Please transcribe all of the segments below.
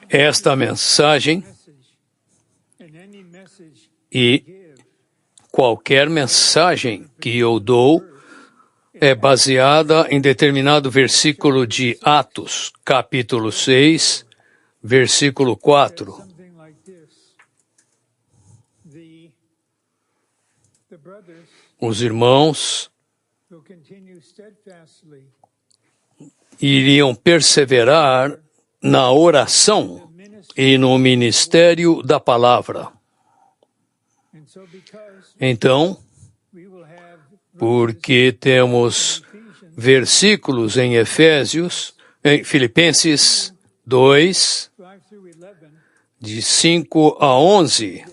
Esta mensagem e qualquer mensagem que eu dou é baseada em determinado versículo de Atos, capítulo 6, versículo 4. Os irmãos iriam perseverar na oração e no ministério da palavra. Então, porque temos versículos em Filipenses 2, de 5 a 11,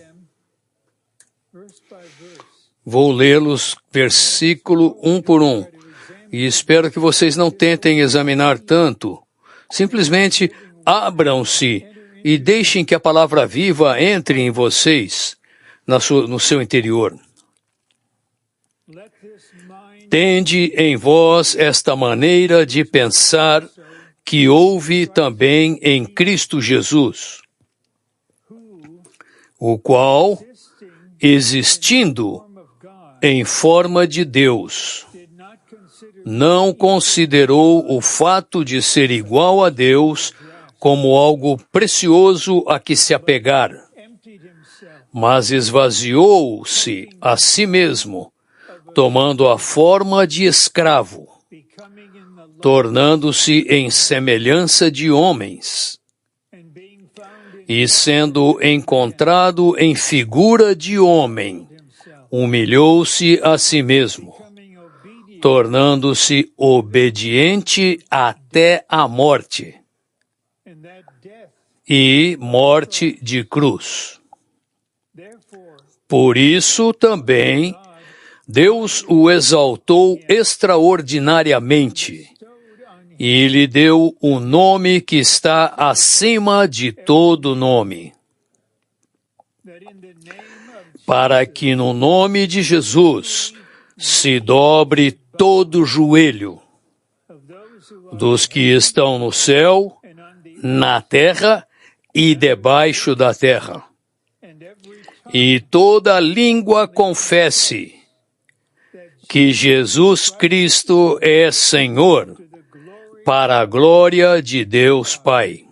vou lê-los versículo um por um, e espero que vocês não tentem examinar tanto. Simplesmente abram-se e deixem que a palavra viva entre em vocês, no seu interior. Tende em vós esta maneira de pensar que houve também em Cristo Jesus, o qual, existindo em forma de Deus, não considerou o fato de ser igual a Deus como algo precioso a que se apegar, mas esvaziou-se a si mesmo, tomando a forma de escravo, tornando-se em semelhança de homens, e sendo encontrado em figura de homem, humilhou-se a si mesmo, tornando-se obediente até a morte, e morte de cruz. Por isso também Deus o exaltou extraordinariamente e lhe deu o nome que está acima de todo nome, para que no nome de Jesus se dobre todo joelho, dos que estão no céu, na terra e debaixo da terra, e toda língua confesse que Jesus Cristo é Senhor, para a glória de Deus Pai.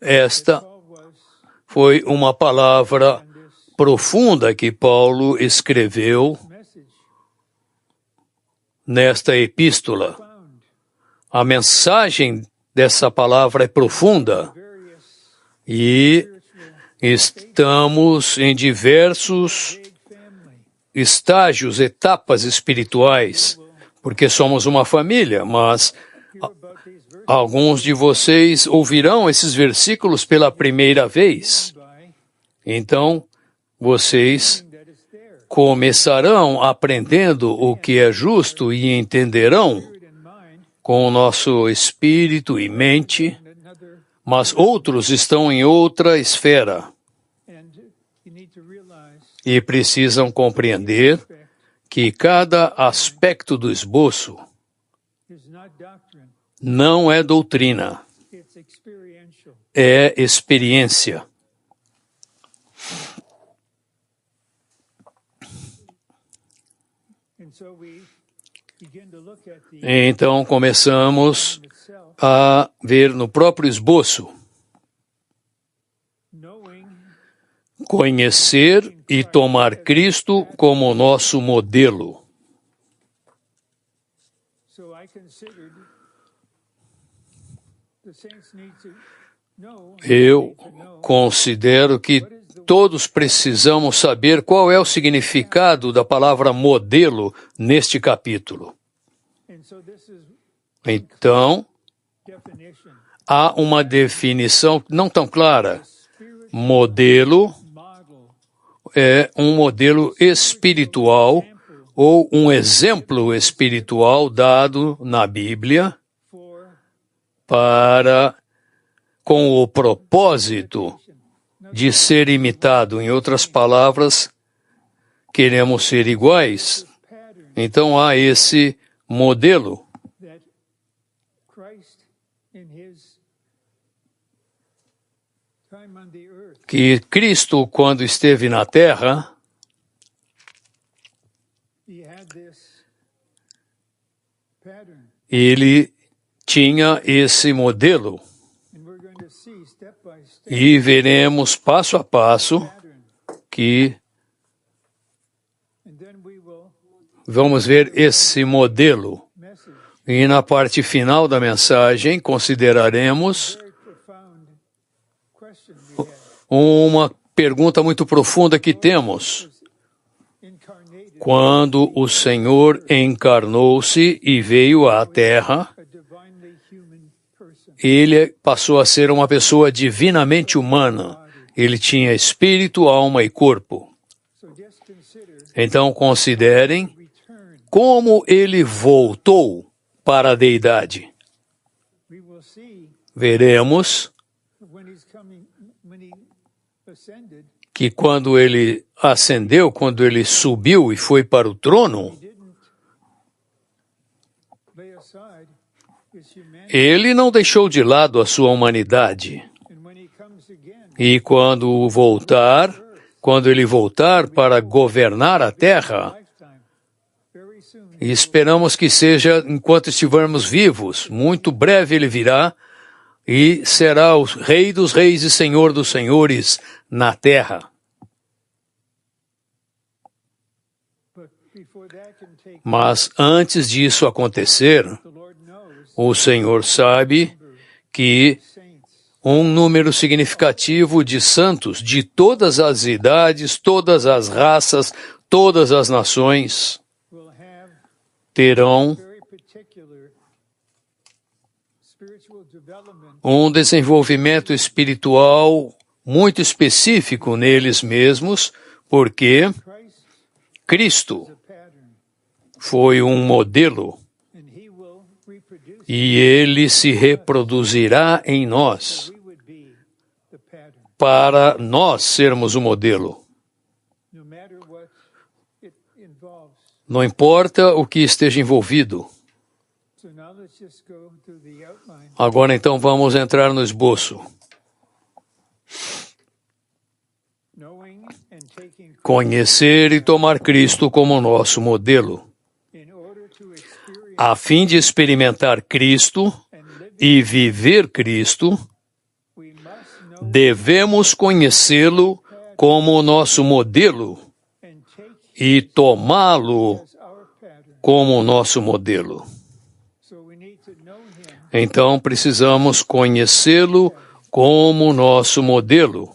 Esta foi uma palavra profunda que Paulo escreveu nesta epístola. A mensagem dessa palavra é profunda e estamos em diversos estágios, etapas espirituais, porque somos uma família, mas alguns de vocês ouvirão esses versículos pela primeira vez. Então, vocês começarão aprendendo o que é justo e entenderão com o nosso espírito e mente, mas outros estão em outra esfera e precisam compreender que cada aspecto do esboço não é doutrina, é experiência. Então, começamos a ver no próprio esboço, conhecer e tomar Cristo como nosso modelo. Eu considero que todos precisamos saber qual é o significado da palavra modelo neste capítulo. Então, há uma definição não tão clara. Modelo é um modelo espiritual ou um exemplo espiritual dado na Bíblia com o propósito de ser imitado. Em outras palavras, queremos ser iguais. Então há esse modelo que Cristo, quando esteve na Terra, ele tinha esse modelo. E veremos passo a passo que vamos ver esse modelo. E na parte final da mensagem consideraremos uma pergunta muito profunda que temos. Quando o Senhor encarnou-se e veio à Terra, ele passou a ser uma pessoa divinamente humana. Ele tinha espírito, alma e corpo. Então considerem como ele voltou para a deidade. Veremos que quando ele ascendeu, quando ele subiu e foi para o trono, ele não deixou de lado a sua humanidade. E quando ele voltar para governar a terra, e esperamos que seja enquanto estivermos vivos, muito breve ele virá e será o Rei dos Reis e Senhor dos Senhores na terra. Mas antes disso acontecer, o Senhor sabe que um número significativo de santos de todas as idades, todas as raças, todas as nações terão um desenvolvimento espiritual muito específico neles mesmos, porque Cristo foi um modelo e ele se reproduzirá em nós para nós sermos o modelo. Não importa o que esteja envolvido. Agora então vamos entrar no esboço. Conhecer e tomar Cristo como nosso modelo. A fim de experimentar Cristo e viver Cristo, devemos conhecê-lo como nosso modelo e tomá-lo como nosso modelo. Então, precisamos conhecê-lo como nosso modelo.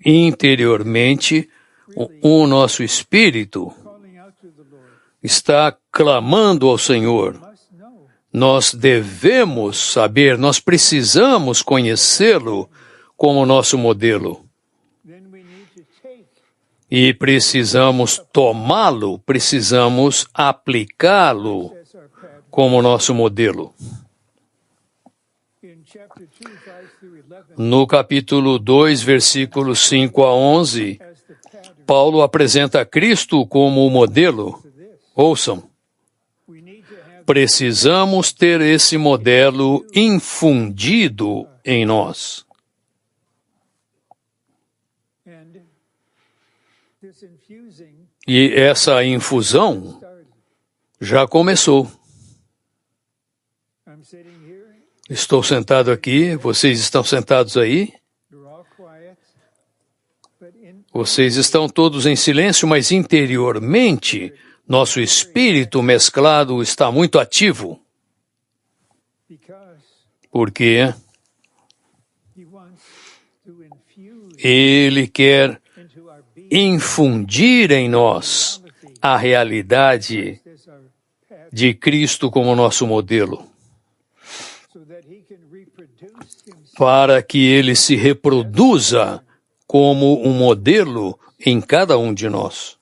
Interiormente, o nosso espírito está clamando ao Senhor. Nós devemos saber, nós precisamos conhecê-lo como nosso modelo. E precisamos tomá-lo, precisamos aplicá-lo como nosso modelo. No capítulo 2, versículos 5 a 11, Paulo apresenta Cristo como o modelo. Ouçam, precisamos ter esse modelo infundido em nós. E essa infusão já começou. Estou sentado aqui, vocês estão sentados aí. Vocês estão todos em silêncio, mas interiormente, nosso espírito mesclado está muito ativo. Porque ele quer infundir em nós a realidade de Cristo como nosso modelo, para que ele se reproduza como um modelo em cada um de nós.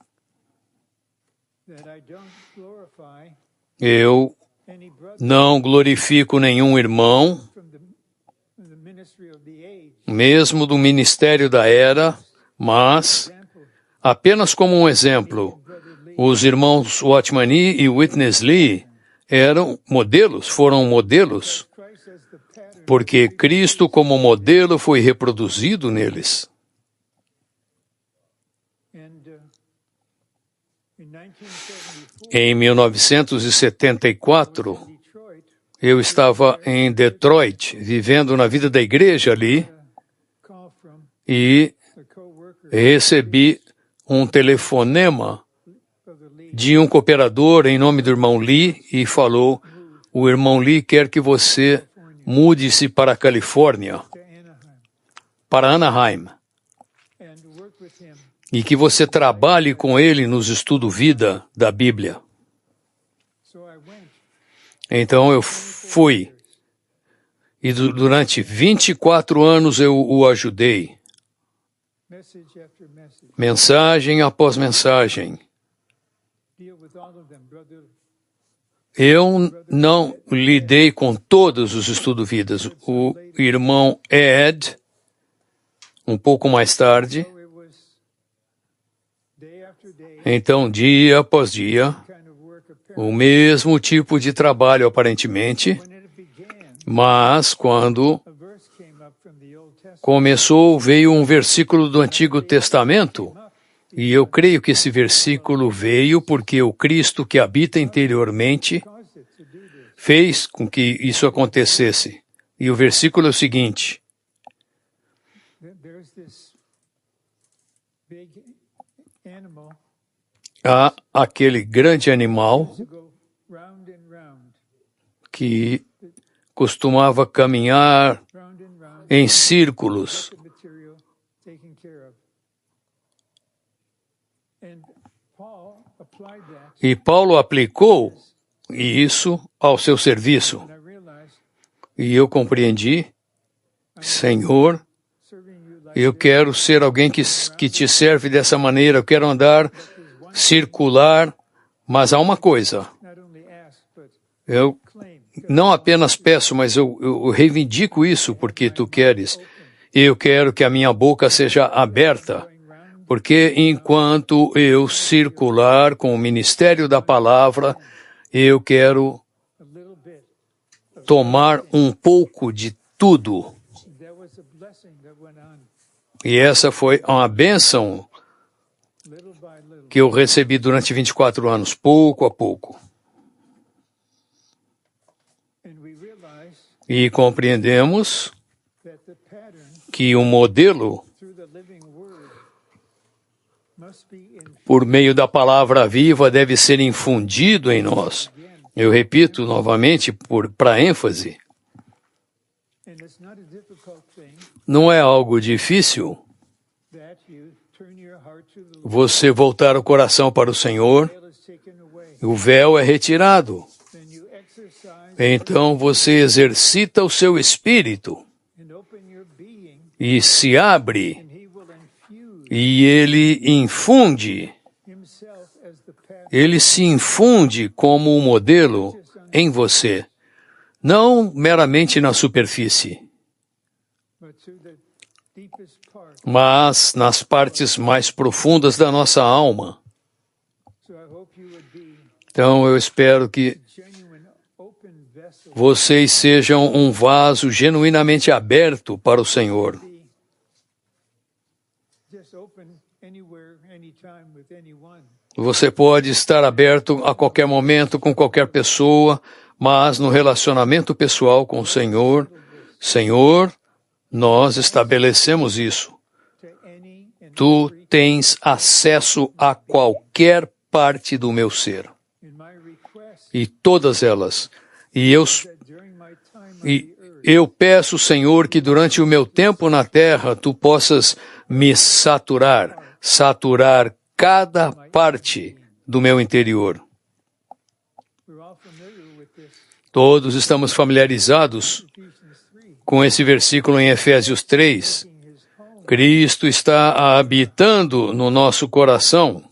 Eu não glorifico nenhum irmão mesmo do ministério da era, mas, apenas como um exemplo, os irmãos Watchman Nee e Witness Lee foram modelos, porque Cristo como modelo foi reproduzido neles. Em 1974, eu estava em Detroit, vivendo na vida da igreja ali, e recebi um telefonema de um cooperador em nome do irmão Lee e falou: o irmão Lee quer que você mude-se para a Califórnia, para Anaheim, e que você trabalhe com ele nos estudos vida da Bíblia. Então eu fui, e durante 24 anos eu o ajudei, mensagem após mensagem. Eu não lidei com todos os estudos vidas. O irmão Ed, um pouco mais tarde, então dia após dia, o mesmo tipo de trabalho aparentemente, mas quando começou, veio um versículo do Antigo Testamento, e eu creio que esse versículo veio porque o Cristo que habita interiormente fez com que isso acontecesse. E o versículo é o seguinte: há aquele grande animal que costumava caminhar em círculos. E Paulo aplicou isso ao seu serviço. E eu compreendi: Senhor, eu quero ser alguém que te serve dessa maneira, eu quero andar circular, mas há uma coisa. Eu não apenas peço, mas eu reivindico isso porque tu queres. Eu quero que a minha boca seja aberta, porque enquanto eu circular com o ministério da palavra, eu quero tomar um pouco de tudo. E essa foi uma bênção que eu recebi durante 24 anos, pouco a pouco. E compreendemos que o modelo, por meio da palavra viva, deve ser infundido em nós. Eu repito novamente, para ênfase, não é algo difícil você voltar o coração para o Senhor, o véu é retirado. Então você exercita o seu espírito e se abre, e ele se infunde como um modelo em você, não meramente na superfície, mas nas partes mais profundas da nossa alma. Então eu espero que vocês sejam um vaso genuinamente aberto para o Senhor. Você pode estar aberto a qualquer momento com qualquer pessoa, mas no relacionamento pessoal com o Senhor, Senhor, nós estabelecemos isso. Tu tens acesso a qualquer parte do meu ser. E todas elas. E eu peço, Senhor, que durante o meu tempo na terra, Tu possas me saturar cada parte do meu interior. Todos estamos familiarizados com esse versículo em Efésios 3. Cristo está habitando no nosso coração.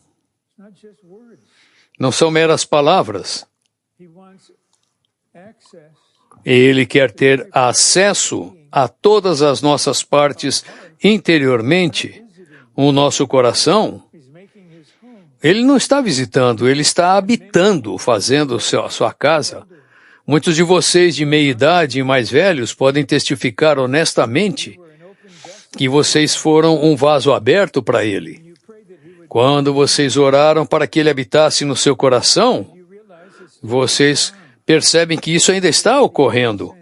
Não são meras palavras. Ele quer ter acesso a todas as nossas partes interiormente, o nosso coração, Ele não está visitando, Ele está habitando, fazendo a sua casa. Muitos de vocês de meia idade e mais velhos podem testificar honestamente que vocês foram um vaso aberto para Ele. Quando vocês oraram para que Ele habitasse no seu coração, vocês percebem que isso ainda está ocorrendo,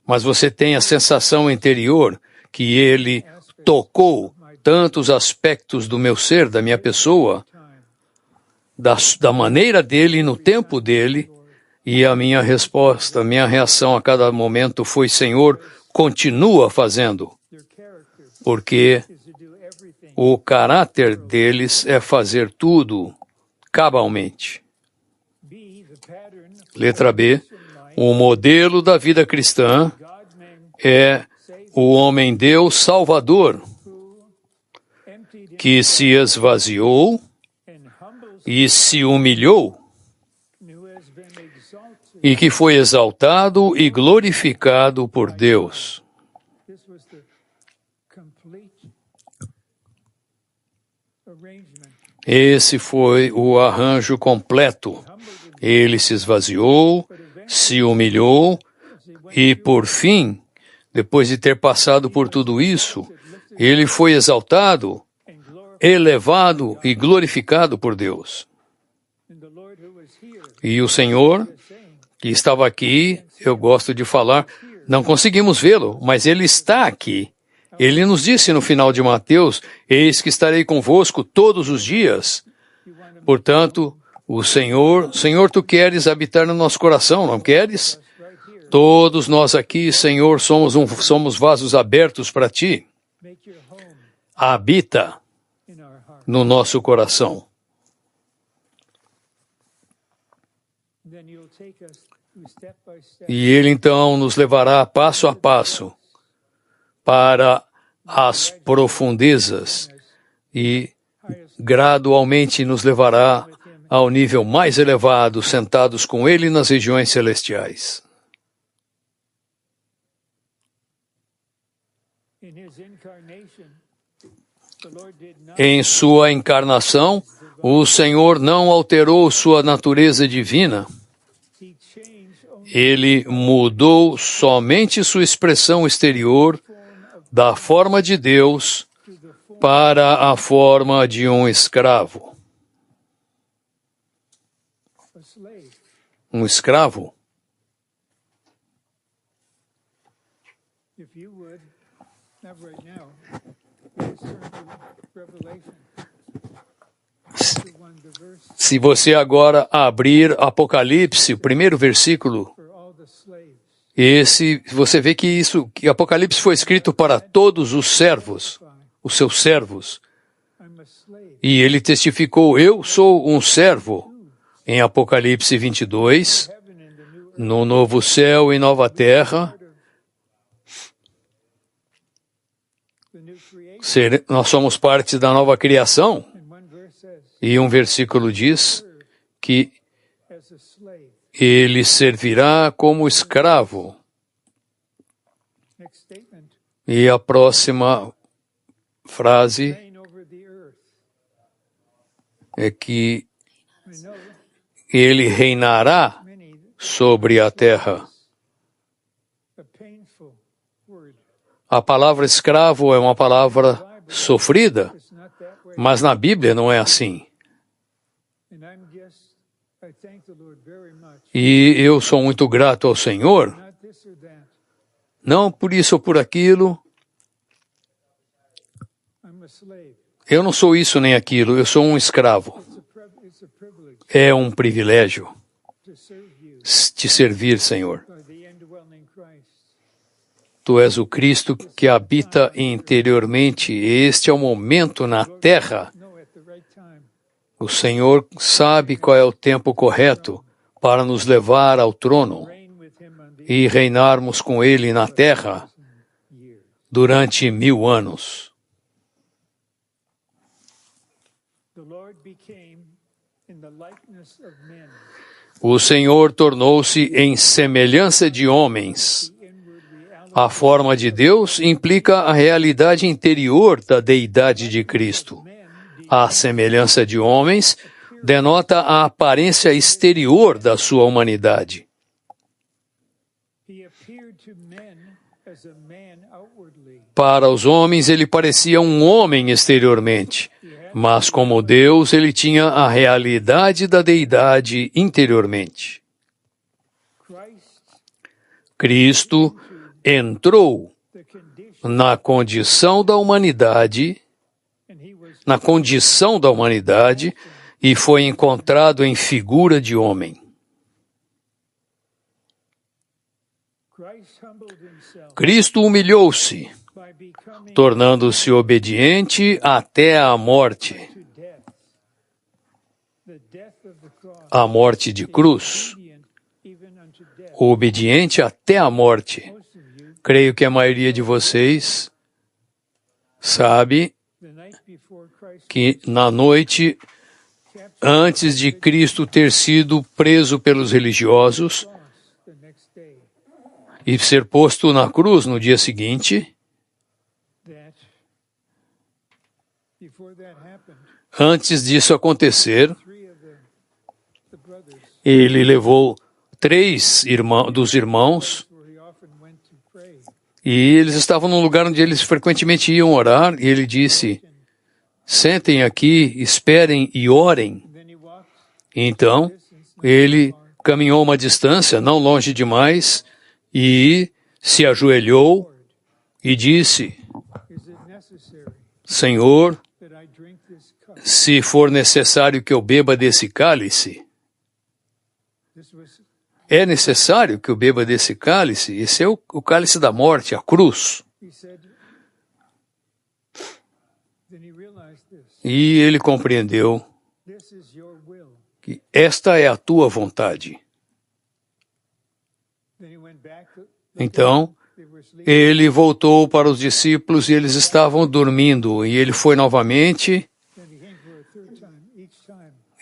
mas você tem a sensação interior que Ele tocou tantos aspectos do meu ser, da minha pessoa, da maneira dele, no tempo dele, e a minha resposta, a minha reação a cada momento foi: Senhor, continua fazendo, porque o caráter deles é fazer tudo cabalmente. Letra B. O modelo da vida cristã é o homem-deus salvador, que se esvaziou e se humilhou, e que foi exaltado e glorificado por Deus. Esse foi o arranjo completo. Ele se esvaziou, se humilhou e, por fim, depois de ter passado por tudo isso, ele foi exaltado, elevado e glorificado por Deus. E o Senhor, que estava aqui, eu gosto de falar, não conseguimos vê-lo, mas Ele está aqui. Ele nos disse no final de Mateus: eis que estarei convosco todos os dias. Portanto, o Senhor, tu queres habitar no nosso coração, não queres? Todos nós aqui, Senhor, somos vasos abertos para Ti. Habita no nosso coração. E Ele então nos levará passo a passo para as profundezas e gradualmente nos levará ao nível mais elevado, sentados com Ele nas regiões celestiais. Em sua encarnação, o Senhor não alterou sua natureza divina. Ele mudou somente sua expressão exterior da forma de Deus para a forma de um escravo. Um escravo? Se você agora abrir Apocalipse, o primeiro versículo, você vê que Apocalipse foi escrito para todos os servos, os seus servos. E ele testificou: eu sou um servo. Em Apocalipse 22, no novo céu e nova terra, nós somos parte da nova criação. E um versículo diz que ele servirá como escravo. E a próxima frase é que ele reinará sobre a terra. A palavra escravo é uma palavra sofrida, mas na Bíblia não é assim. E eu sou muito grato ao Senhor, não por isso ou por aquilo. Eu não sou isso nem aquilo, eu sou um escravo. É um privilégio te servir, Senhor. Tu és o Cristo que habita interiormente, e este é o momento na terra. O Senhor sabe qual é o tempo correto para nos levar ao trono e reinarmos com Ele na terra durante 1000 anos. O Senhor tornou-se em semelhança de homens. A forma de Deus implica a realidade interior da deidade de Cristo. A semelhança de homens denota a aparência exterior da sua humanidade. Para os homens, ele parecia um homem exteriormente, mas como Deus, ele tinha a realidade da deidade interiormente. Cristo entrou na condição da humanidade, e foi encontrado em figura de homem. Cristo humilhou-se, tornando-se obediente até a morte de cruz. Obediente até a morte. Creio que a maioria de vocês sabe que na noite antes de Cristo ter sido preso pelos religiosos e ser posto na cruz no dia seguinte, antes disso acontecer, ele levou 3 dos irmãos e eles estavam num lugar onde eles frequentemente iam orar e ele disse: sentem aqui, esperem e orem. Então, ele caminhou uma distância, não longe demais, e se ajoelhou e disse: Senhor, se for necessário que eu beba desse cálice, é necessário que eu beba desse cálice? Esse é o cálice da morte, a cruz. E ele compreendeu que esta é a tua vontade. Então, ele voltou para os discípulos e eles estavam dormindo. E ele foi novamente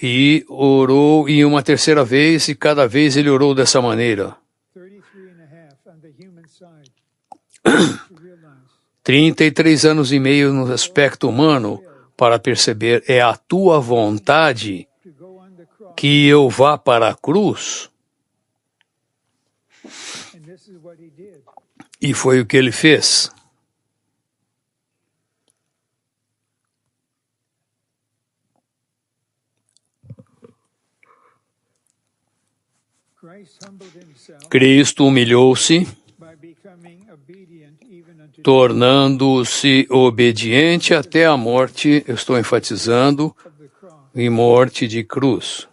e orou em uma terceira vez, e cada vez ele orou dessa maneira. 33 anos e meio no aspecto humano para perceber, é a tua vontade que eu vá para a cruz? E foi o que ele fez. Cristo humilhou-se, tornando-se obediente até a morte, eu estou enfatizando, em morte de cruz.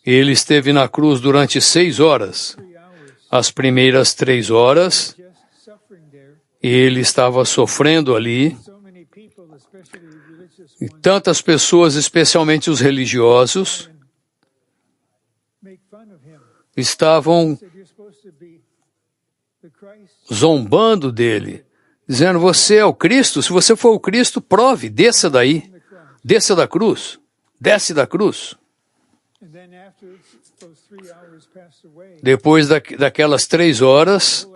Ele esteve na cruz durante 6 horas. As primeiras 3 horas, ele estava sofrendo ali. E tantas pessoas, especialmente os religiosos, estavam zombando dele, dizendo: você é o Cristo? Se você for o Cristo, prove, desça daí, desça da cruz, desce da cruz. Depois daquelas 3 horas,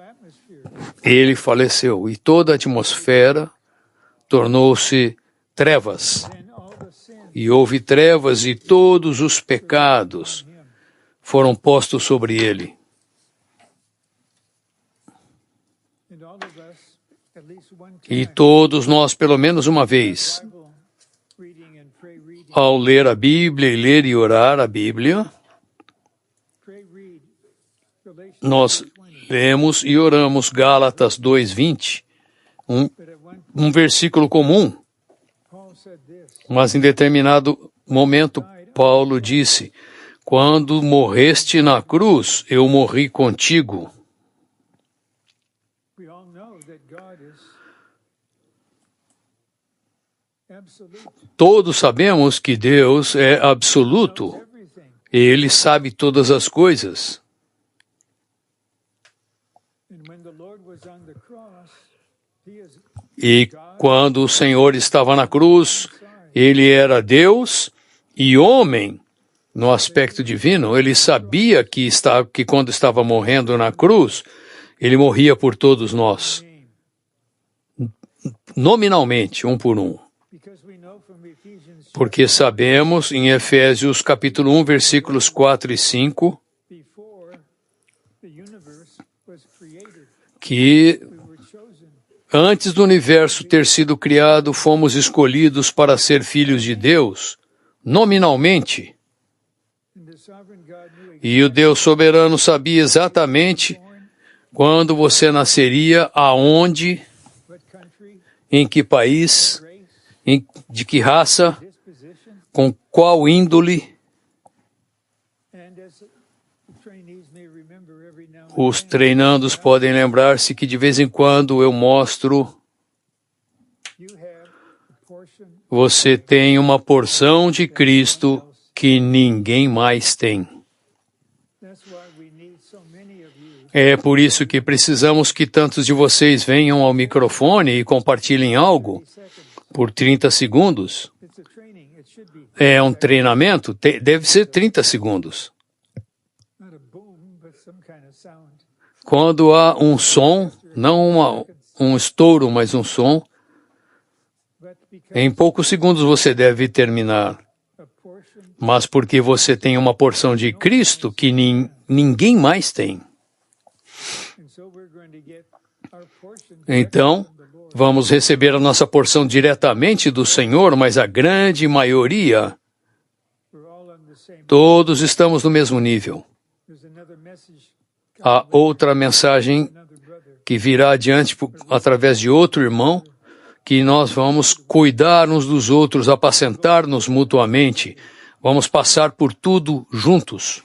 ele faleceu e toda a atmosfera tornou-se trevas. E houve trevas e todos os pecados foram postos sobre ele. E todos nós, pelo menos uma vez, ao ler a Bíblia e ler e orar a Bíblia, nós lemos e oramos Gálatas 2:20, um versículo comum, mas em determinado momento Paulo disse: quando morreste na cruz, eu morri contigo. Todos sabemos que Deus é absoluto. Ele sabe todas as coisas. E quando o Senhor estava na cruz, ele era Deus e homem no aspecto divino, ele sabia que quando estava morrendo na cruz, ele morria por todos nós, nominalmente, um por um. Porque sabemos em Efésios capítulo 1, versículos 4 e 5, que antes do universo ter sido criado, fomos escolhidos para ser filhos de Deus, nominalmente. E o Deus soberano sabia exatamente quando você nasceria, aonde, em que país, de que raça, com qual índole. Os treinandos podem lembrar-se que de vez em quando eu mostro, você tem uma porção de Cristo que ninguém mais tem. É por isso que precisamos que tantos de vocês venham ao microfone e compartilhem algo por 30 segundos. É um treinamento, deve ser 30 segundos. Quando há um som, não um estouro, mas um som, em poucos segundos você deve terminar. Mas porque você tem uma porção de Cristo que ninguém mais tem. Então, vamos receber a nossa porção diretamente do Senhor, mas a grande maioria, todos estamos no mesmo nível. Há outra mensagem que virá adiante através de outro irmão, que nós vamos cuidar uns dos outros, apacentar-nos mutuamente, vamos passar por tudo juntos.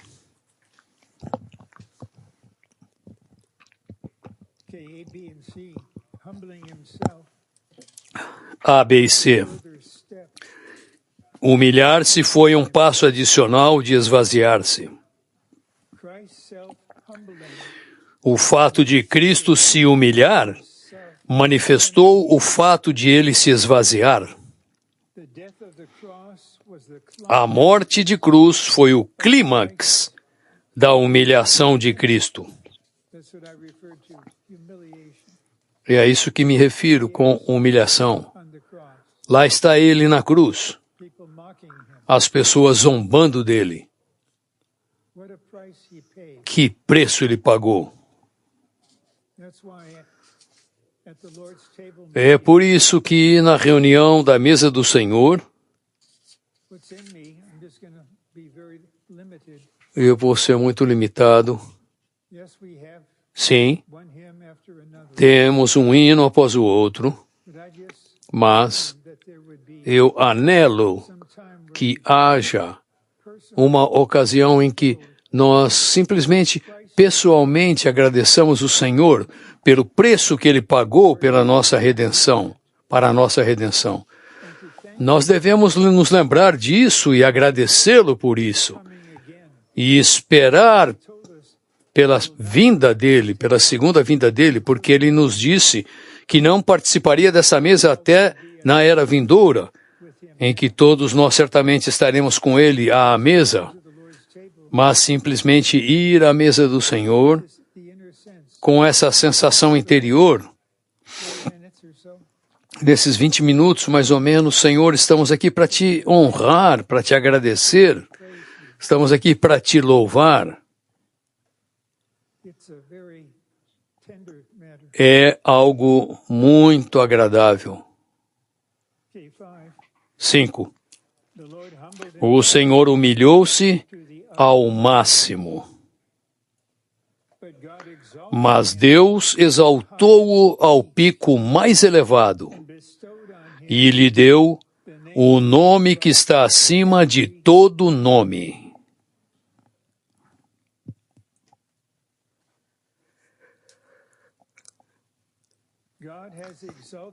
A, B e C. Humilhar-se foi um passo adicional de esvaziar-se. O fato de Cristo se humilhar manifestou o fato de ele se esvaziar. A morte de cruz foi o clímax da humilhação de Cristo. E é isso que me refiro com humilhação. Lá está ele na cruz, as pessoas zombando dele. Que preço ele pagou? É por isso que na reunião da mesa do Senhor, eu vou ser muito limitado. Sim, temos um hino após o outro, mas eu anelo que haja uma ocasião em que nós simplesmente, pessoalmente, agradeçamos o Senhor pelo preço que Ele pagou pela nossa redenção, para a nossa redenção. Nós devemos nos lembrar disso e agradecê-lo por isso. E esperar pela vinda dele, pela segunda vinda dele, porque ele nos disse que não participaria dessa mesa até na era vindoura, em que todos nós certamente estaremos com ele à mesa, mas simplesmente ir à mesa do Senhor com essa sensação interior. Nesses 20 minutos, mais ou menos, Senhor, estamos aqui para te honrar, para te agradecer, estamos aqui para te louvar. É algo muito agradável. 5. O Senhor humilhou-se ao máximo, mas Deus exaltou-o ao pico mais elevado e lhe deu o nome que está acima de todo nome.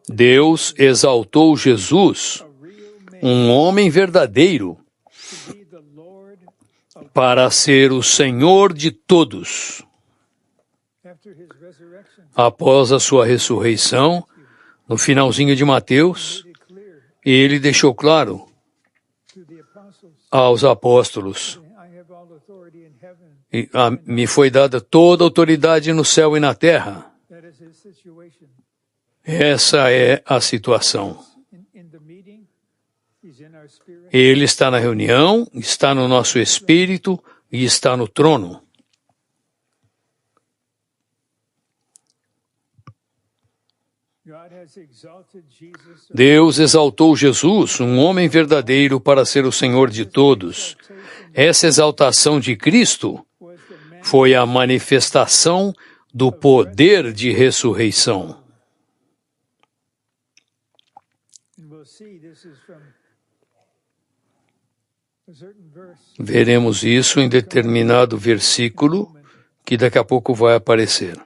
Deus exaltou Jesus, um homem verdadeiro, para ser o Senhor de todos. Após a sua ressurreição, no finalzinho de Mateus, ele deixou claro aos apóstolos me foi dada toda a autoridade no céu e na terra. Essa é a situação. Ele está na reunião, está no nosso espírito e está no trono. Deus exaltou Jesus, um homem verdadeiro, para ser o Senhor de todos. Essa exaltação de Cristo foi a manifestação do poder de ressurreição. Veremos isso em determinado versículo que daqui a pouco vai aparecer.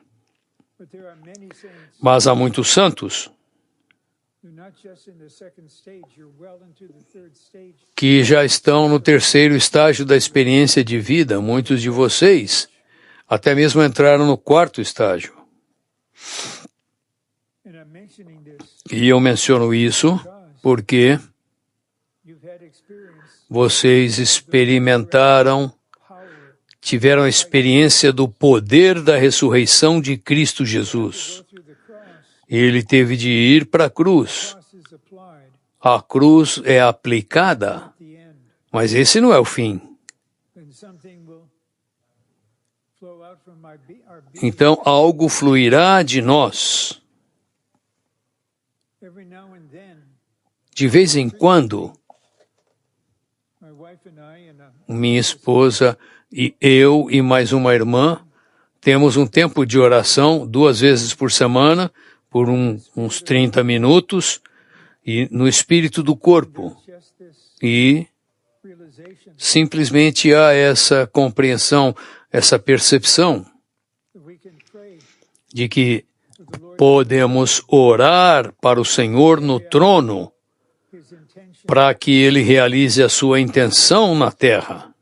Mas há muitos santos que já estão no terceiro estágio da experiência de vida. Muitos de vocês até mesmo entraram no quarto estágio. E eu menciono isso porque vocês tiveram a experiência do poder da ressurreição de Cristo Jesus. Ele teve de ir para a cruz. A cruz é aplicada, mas esse não é o fim. Então, algo fluirá de nós. De vez em quando, minha esposa e eu e mais uma irmã temos um tempo de oração 2 vezes por semana, por uns 30 minutos, e no espírito do corpo. E simplesmente há essa compreensão, essa percepção de que podemos orar para o Senhor no trono para que Ele realize a sua intenção na terra.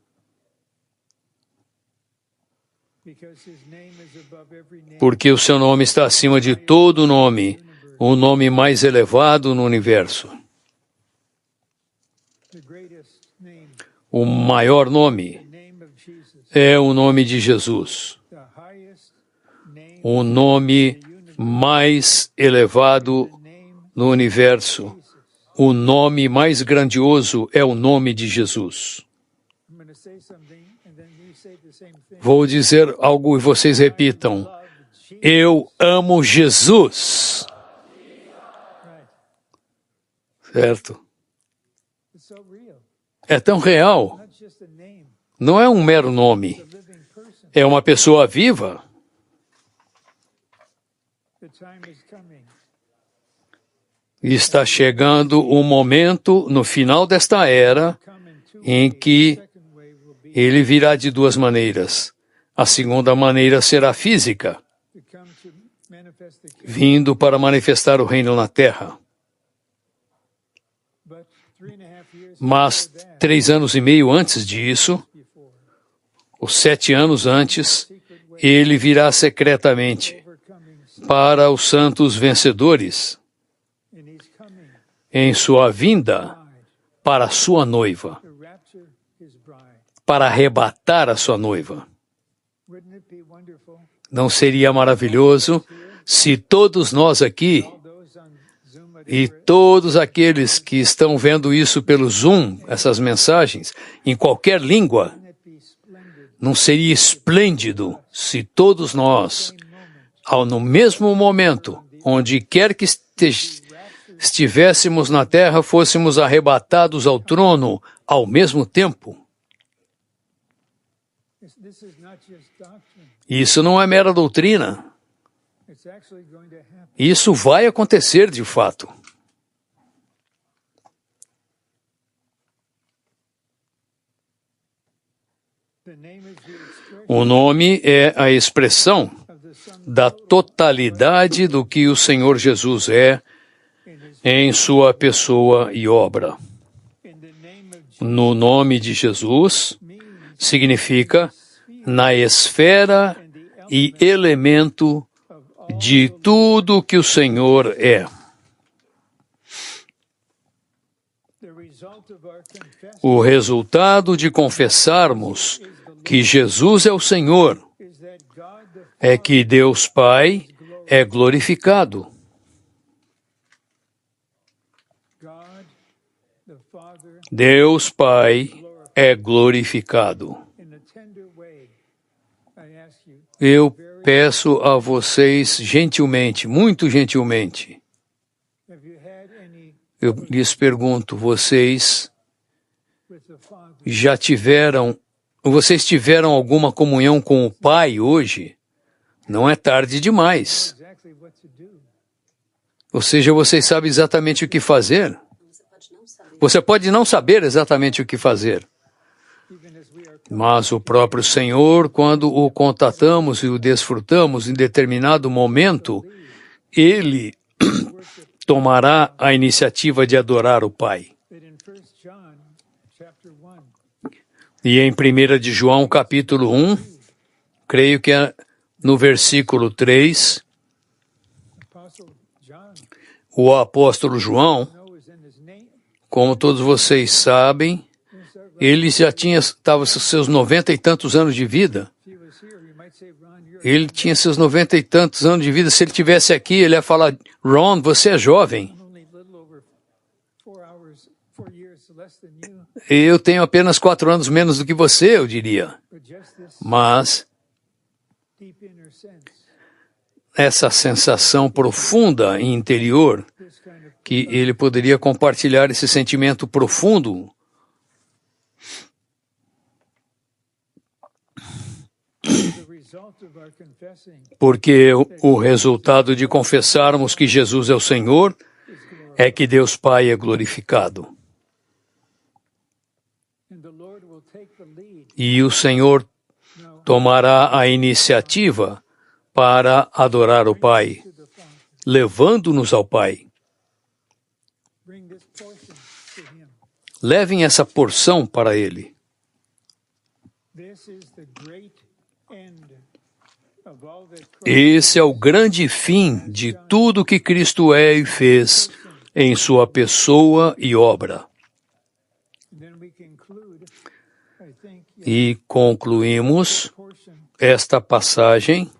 Porque o seu nome está acima de todo nome, o nome mais elevado no universo. O maior nome é o nome de Jesus. O nome mais elevado no universo. O nome mais grandioso é o nome de Jesus. Vou dizer algo e vocês repitam. Eu amo Jesus. Certo? É tão real. Não é um mero nome. É uma pessoa viva. Está chegando o momento, no final desta era, em que ele virá de 2 maneiras. A segunda maneira será física, vindo para manifestar o reino na terra. Mas 3 anos e meio antes disso, ou 7 anos antes, ele virá secretamente para os santos vencedores, em sua vinda para a sua noiva, para arrebatar a sua noiva. Não seria maravilhoso se todos nós aqui e todos aqueles que estão vendo isso pelo Zoom, essas mensagens, em qualquer língua, não seria esplêndido se todos nós, no mesmo momento, onde quer que estivéssemos na terra, fôssemos arrebatados ao trono ao mesmo tempo? Isso não é mera doutrina. Isso vai acontecer de fato. O nome é a expressão da totalidade do que o Senhor Jesus é em sua pessoa e obra. No nome de Jesus significa na esfera e elemento de tudo que o Senhor é. O resultado de confessarmos que Jesus é o Senhor é que Deus Pai é glorificado. Deus Pai é glorificado. Eu peço a vocês gentilmente, muito gentilmente, eu lhes pergunto, vocês tiveram alguma comunhão com o Pai hoje? Não é tarde demais. Ou seja, vocês sabem exatamente o que fazer. Você pode não saber exatamente o que fazer. Mas o próprio Senhor, quando o contatamos e o desfrutamos em determinado momento, Ele tomará a iniciativa de adorar o Pai. E em 1 de João, capítulo 1, creio que é no versículo 3, o apóstolo João, como todos vocês sabem, ele já estava com seus 90 e tantos anos de vida. Ele tinha seus 90 e tantos anos de vida. Se ele estivesse aqui, ele ia falar, Ron, você é jovem. Eu tenho apenas 4 anos menos do que você, eu diria. Mas essa sensação profunda e interior, que ele poderia compartilhar esse sentimento profundo, porque o resultado de confessarmos que Jesus é o Senhor é que Deus Pai é glorificado. E o Senhor tomará a iniciativa para adorar o Pai, levando-nos ao Pai. Levem essa porção para Ele. Esse é o grande fim de tudo que Cristo é e fez em sua pessoa e obra. E concluímos esta passagem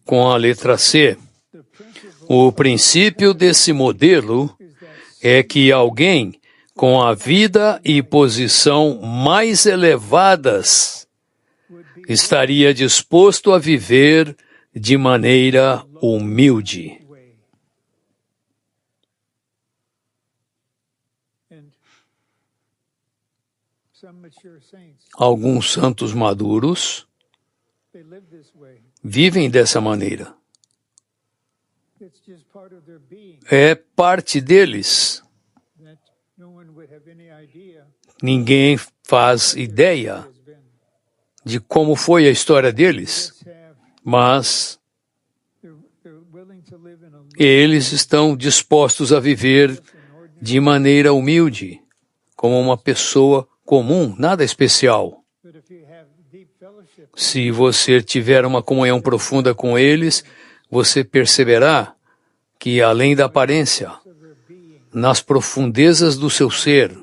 com a letra C. O princípio desse modelo é que alguém com a vida e posição mais elevadas estaria disposto a viver de maneira humilde. Alguns santos maduros vivem dessa maneira. É parte deles. Ninguém faz ideia de como foi a história deles, mas eles estão dispostos a viver de maneira humilde, como uma pessoa comum, nada especial. Se você tiver uma comunhão profunda com eles, você perceberá que, além da aparência, nas profundezas do seu ser,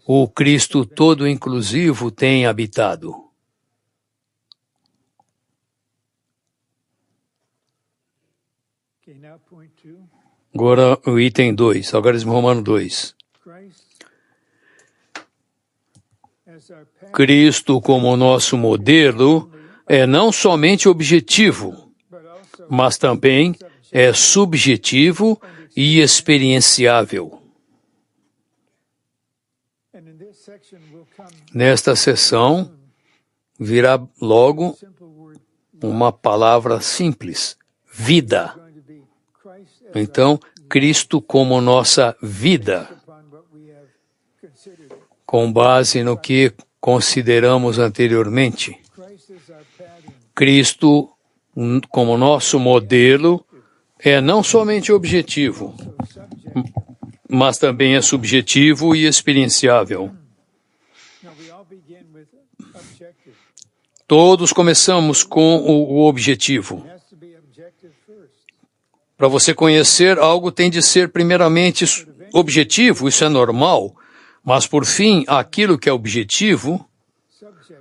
o Cristo todo inclusivo tem habitado. Agora o item 2, algarismo romano 2. Cristo como nosso modelo é não somente objetivo, mas também é subjetivo e experienciável. Nesta sessão, virá logo uma palavra simples, vida. Então, Cristo como nossa vida, com base no que consideramos anteriormente. Cristo como nosso modelo é não somente objetivo, mas também é subjetivo e experienciável. Todos começamos com o objetivo. Para você conhecer, algo tem de ser primeiramente objetivo, isso é normal, mas por fim, aquilo que é objetivo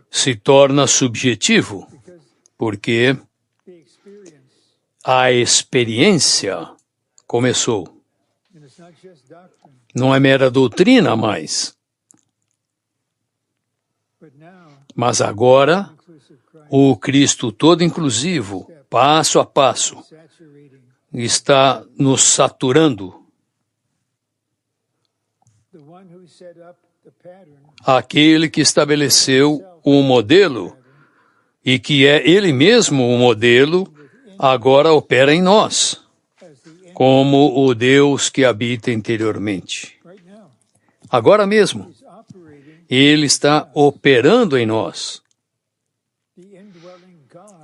se torna subjetivo, porque a experiência começou. Não é mera doutrina mais. Mas agora, o Cristo todo inclusivo, passo a passo, está nos saturando. Aquele que estabeleceu o modelo e que é Ele mesmo o modelo, agora opera em nós, como o Deus que habita interiormente. Agora mesmo, Ele está operando em nós.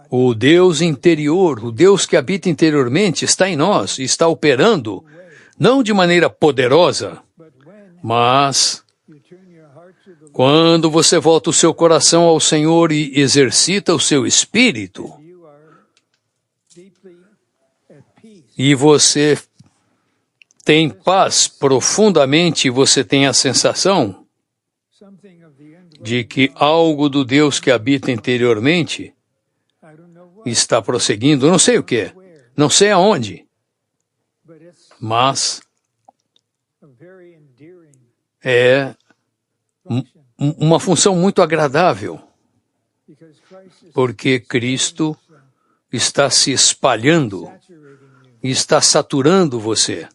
O Deus interior, o Deus que habita interiormente está em nós, está operando, não de maneira poderosa, mas quando você volta o seu coração ao Senhor e exercita o seu espírito, e você tem paz profundamente, você tem a sensação de que algo do Deus que habita interiormente está prosseguindo, não sei o que, não sei aonde, mas é uma função muito agradável, porque Cristo está se espalhando e está saturando você.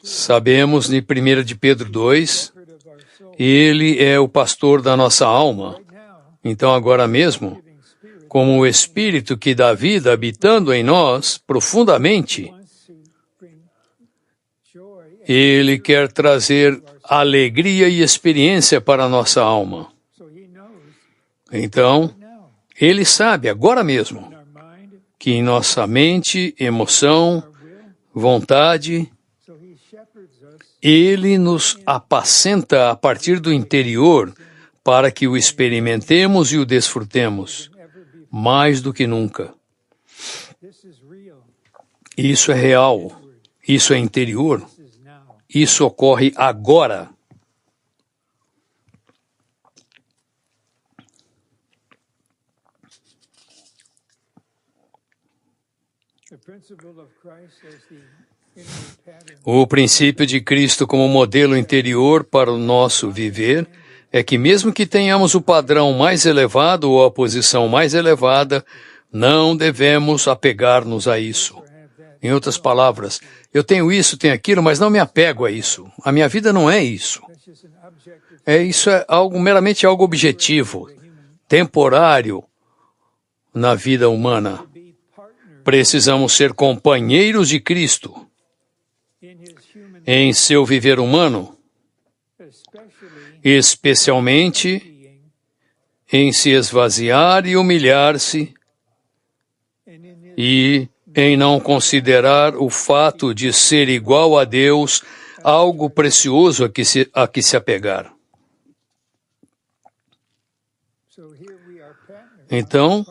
Sabemos em 1 de Pedro 2, Ele é o pastor da nossa alma. Então agora mesmo, como o Espírito que dá vida habitando em nós profundamente, Ele quer trazer alegria e experiência para a nossa alma. Então, Ele sabe agora mesmo que em nossa mente, emoção, vontade, Ele nos apacenta a partir do interior para que o experimentemos e o desfrutemos, mais do que nunca. Isso é real, isso é interior, isso ocorre agora. O princípio de Cristo como modelo interior para o nosso viver é que mesmo que tenhamos o padrão mais elevado ou a posição mais elevada, não devemos apegar-nos a isso. Em outras palavras, eu tenho isso, tenho aquilo, mas não me apego a isso. A minha vida não é isso. Isso é meramente algo objetivo, temporário na vida humana. Precisamos ser companheiros de Cristo em seu viver humano, especialmente em se esvaziar e humilhar-se e em não considerar o fato de ser igual a Deus algo precioso a que se apegar. Então,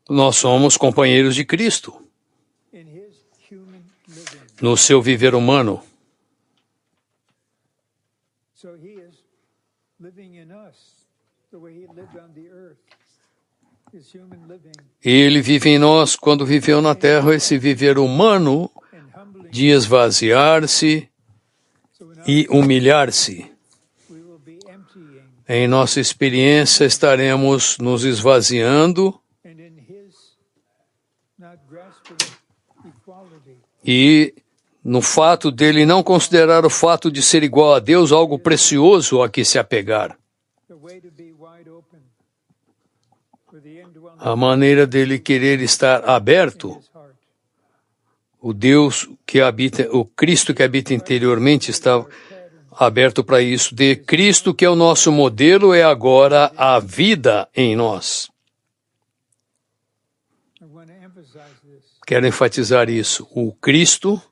nós somos companheiros de Cristo no seu viver humano. Ele vive em nós quando viveu na terra esse viver humano de esvaziar-se e humilhar-se. Em nossa experiência estaremos nos esvaziando e no fato dele não considerar o fato de ser igual a Deus algo precioso a que se apegar. A maneira dele querer estar aberto, o Deus que habita, o Cristo que habita interiormente está aberto para isso. De Cristo, que é o nosso modelo, é agora a vida em nós. Quero enfatizar isso. O Cristo,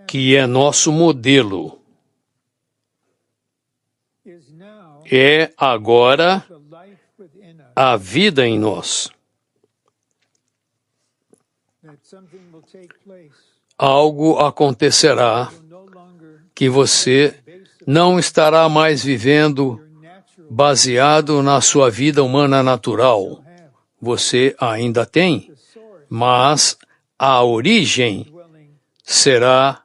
que é nosso modelo, é agora a vida em nós. Algo acontecerá que você não estará mais vivendo baseado na sua vida humana natural. Você ainda tem, mas a origem será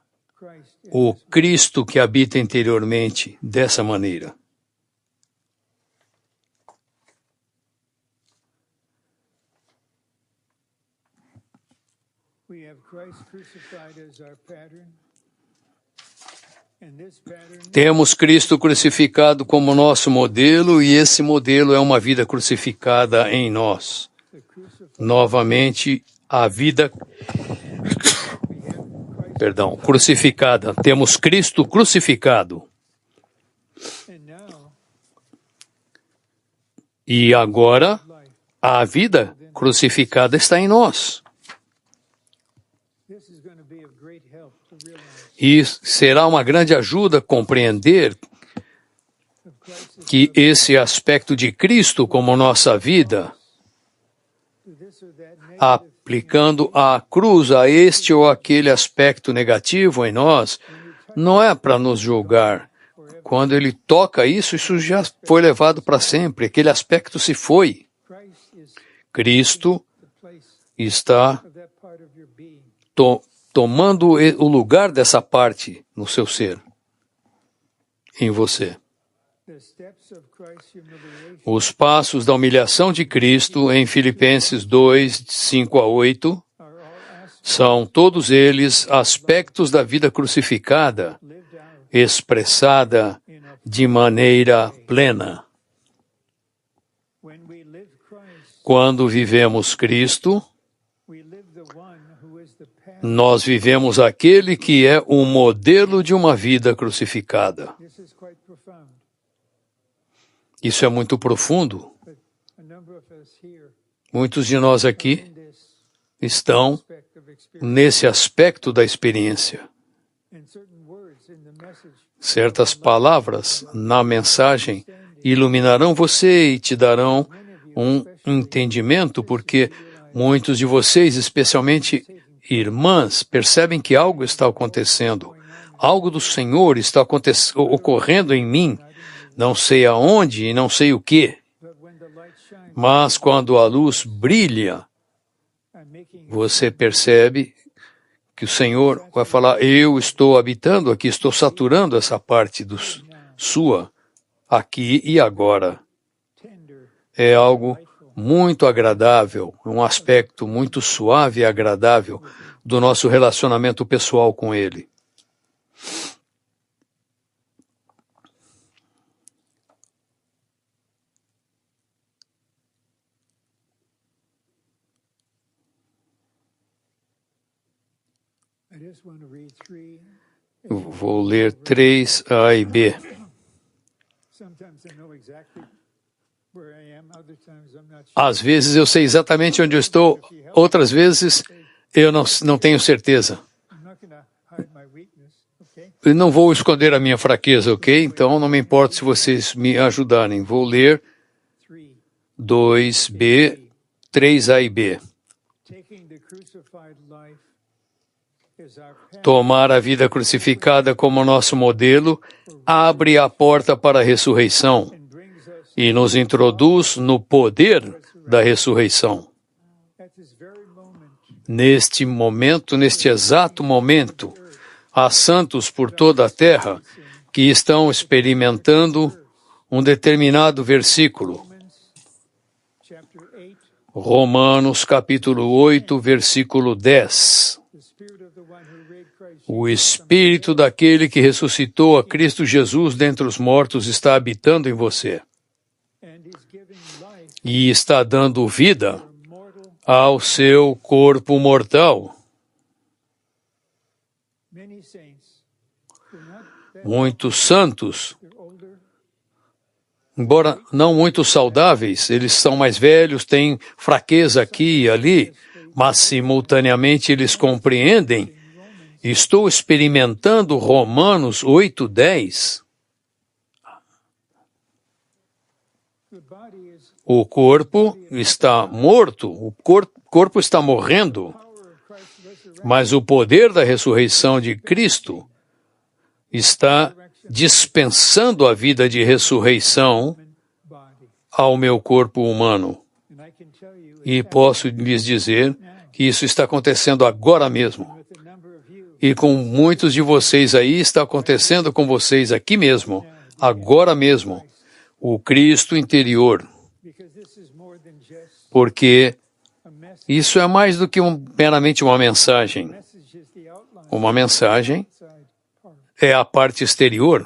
o Cristo que habita interiormente dessa maneira. Temos Cristo crucificado como nosso modelo e esse modelo é uma vida crucificada em nós. Novamente, a vida crucificada. Temos Cristo crucificado. E agora, a vida crucificada está em nós. E será uma grande ajuda compreender que esse aspecto de Cristo como nossa vida, aplicando a cruz a este ou aquele aspecto negativo em nós, não é para nos julgar. Quando ele toca isso, isso já foi levado para sempre. Aquele aspecto se foi. Cristo está tomando o lugar dessa parte no seu ser, em você. Os passos da humilhação de Cristo em Filipenses 2, 5 a 8, são todos eles aspectos da vida crucificada, expressada de maneira plena. Quando vivemos Cristo, nós vivemos aquele que é o modelo de uma vida crucificada. Isso é muito profundo. Muitos de nós aqui estão nesse aspecto da experiência. Certas palavras na mensagem iluminarão você e te darão um entendimento, porque muitos de vocês, especialmente irmãs, percebem que algo está acontecendo. Algo do Senhor está ocorrendo em mim. Não sei aonde e não sei o que. Mas quando a luz brilha, você percebe que o Senhor vai falar, eu estou habitando aqui, estou saturando essa parte sua, aqui e agora. É algo muito agradável, um aspecto muito suave e agradável do nosso relacionamento pessoal com Ele. Vou ler 3A e B. Às vezes eu sei exatamente onde eu estou, outras vezes eu não tenho certeza. Eu não vou esconder a minha fraqueza, ok? Então não me importa se vocês me ajudarem. Vou ler 2B, 3A e B. Tomar a vida crucificada como nosso modelo abre a porta para a ressurreição e nos introduz no poder da ressurreição. Neste momento, neste exato momento, há santos por toda a terra que estão experimentando um determinado versículo. Romanos capítulo 8, versículo 10. O Espírito daquele que ressuscitou a Cristo Jesus dentre os mortos está habitando em você e está dando vida ao seu corpo mortal. Muitos santos, embora não muito saudáveis, eles são mais velhos, têm fraqueza aqui e ali, mas simultaneamente eles compreendem. Estou experimentando Romanos 8:10. O corpo está morto, o corpo está morrendo, mas o poder da ressurreição de Cristo está dispensando a vida de ressurreição ao meu corpo humano. E posso lhes dizer que isso está acontecendo agora mesmo. E com muitos de vocês aí, está acontecendo com vocês aqui mesmo, agora mesmo, o Cristo interior. Porque isso é mais do que meramente uma mensagem. Uma mensagem é a parte exterior.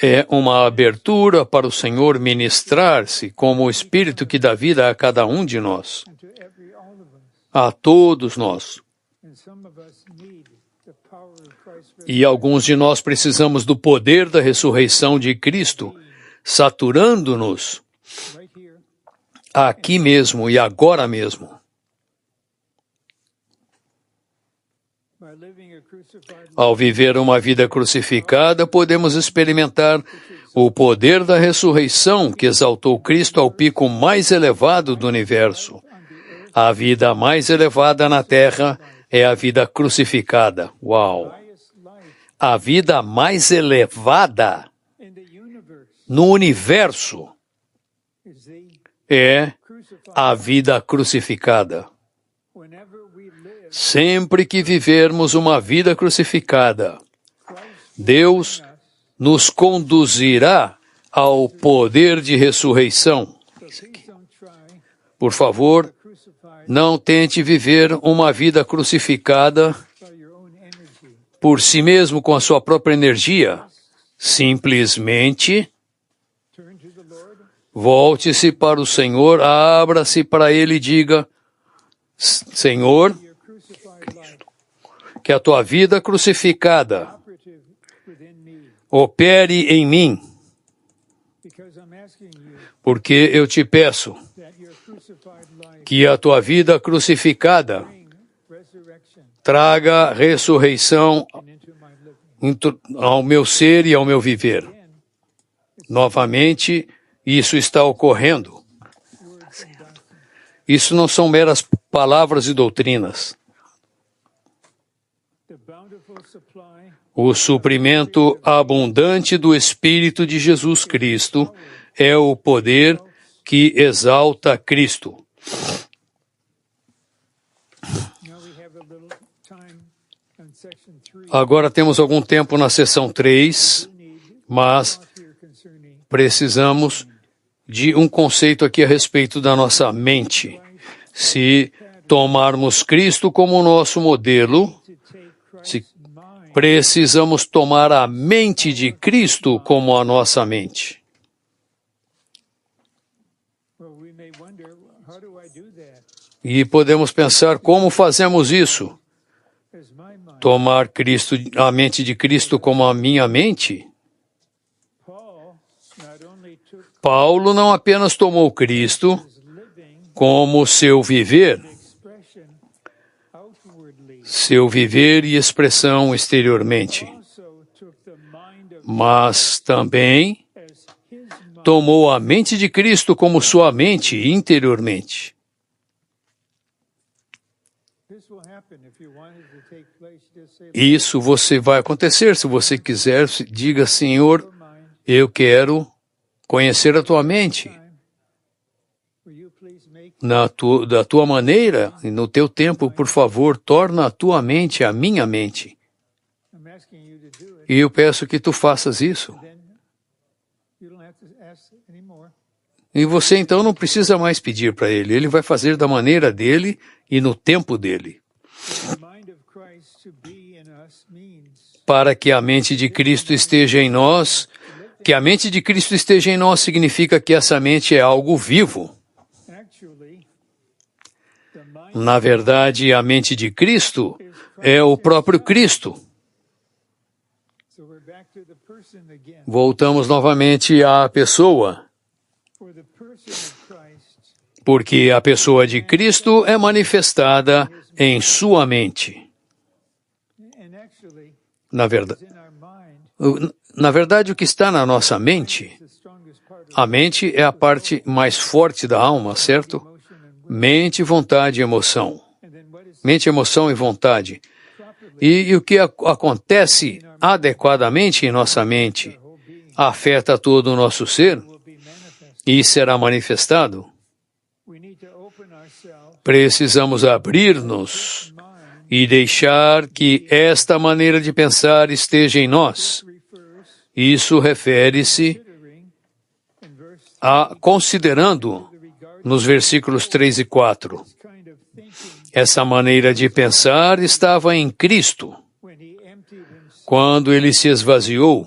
É uma abertura para o Senhor ministrar-se como o Espírito que dá vida a cada um de nós, a todos nós. E alguns de nós precisamos do poder da ressurreição de Cristo, saturando-nos aqui mesmo e agora mesmo. Ao viver uma vida crucificada, podemos experimentar o poder da ressurreição que exaltou Cristo ao pico mais elevado do universo. A vida mais elevada na Terra é a vida crucificada. Uau! A vida mais elevada no universo é a vida crucificada. Sempre que vivermos uma vida crucificada, Deus nos conduzirá ao poder de ressurreição. Por favor, não tente viver uma vida crucificada por si mesmo com a sua própria energia. Simplesmente volte-se para o Senhor, abra-se para Ele e diga: Senhor, que a tua vida crucificada opere em mim, porque eu te peço que a tua vida crucificada traga ressurreição ao meu ser e ao meu viver. Novamente, isso está ocorrendo. Isso não são meras palavras e doutrinas. O suprimento abundante do Espírito de Jesus Cristo é o poder que exalta Cristo. Agora temos algum tempo na seção 3, mas precisamos de um conceito aqui a respeito da nossa mente. Se tomarmos Cristo como nosso modelo, precisamos tomar a mente de Cristo como a nossa mente. E podemos pensar, como fazemos isso? Tomar Cristo, a mente de Cristo como a minha mente? Paulo não apenas tomou Cristo como seu viver e expressão exteriormente, mas também tomou a mente de Cristo como sua mente interiormente. Isso vai acontecer. Se você quiser, diga: Senhor, eu quero conhecer a tua mente. Da tua maneira e no teu tempo, por favor, torna a tua mente a minha mente. E eu peço que tu faças isso. E você então não precisa mais pedir para ele. Ele vai fazer da maneira dele e no tempo dele. Para que a mente de Cristo esteja em nós, que a mente de Cristo esteja em nós significa que essa mente é algo vivo. Na verdade, a mente de Cristo é o próprio Cristo. Voltamos novamente à pessoa. Porque a pessoa de Cristo é manifestada em sua mente. Na verdade, o que está na nossa mente, a mente é a parte mais forte da alma, certo? Mente, vontade e emoção. Mente, emoção e vontade. E o que acontece adequadamente em nossa mente afeta todo o nosso ser e será manifestado. Precisamos abrir-nos e deixar que esta maneira de pensar esteja em nós. Isso refere-se a considerando nos versículos 3 e 4. Essa maneira de pensar estava em Cristo, quando ele se esvaziou,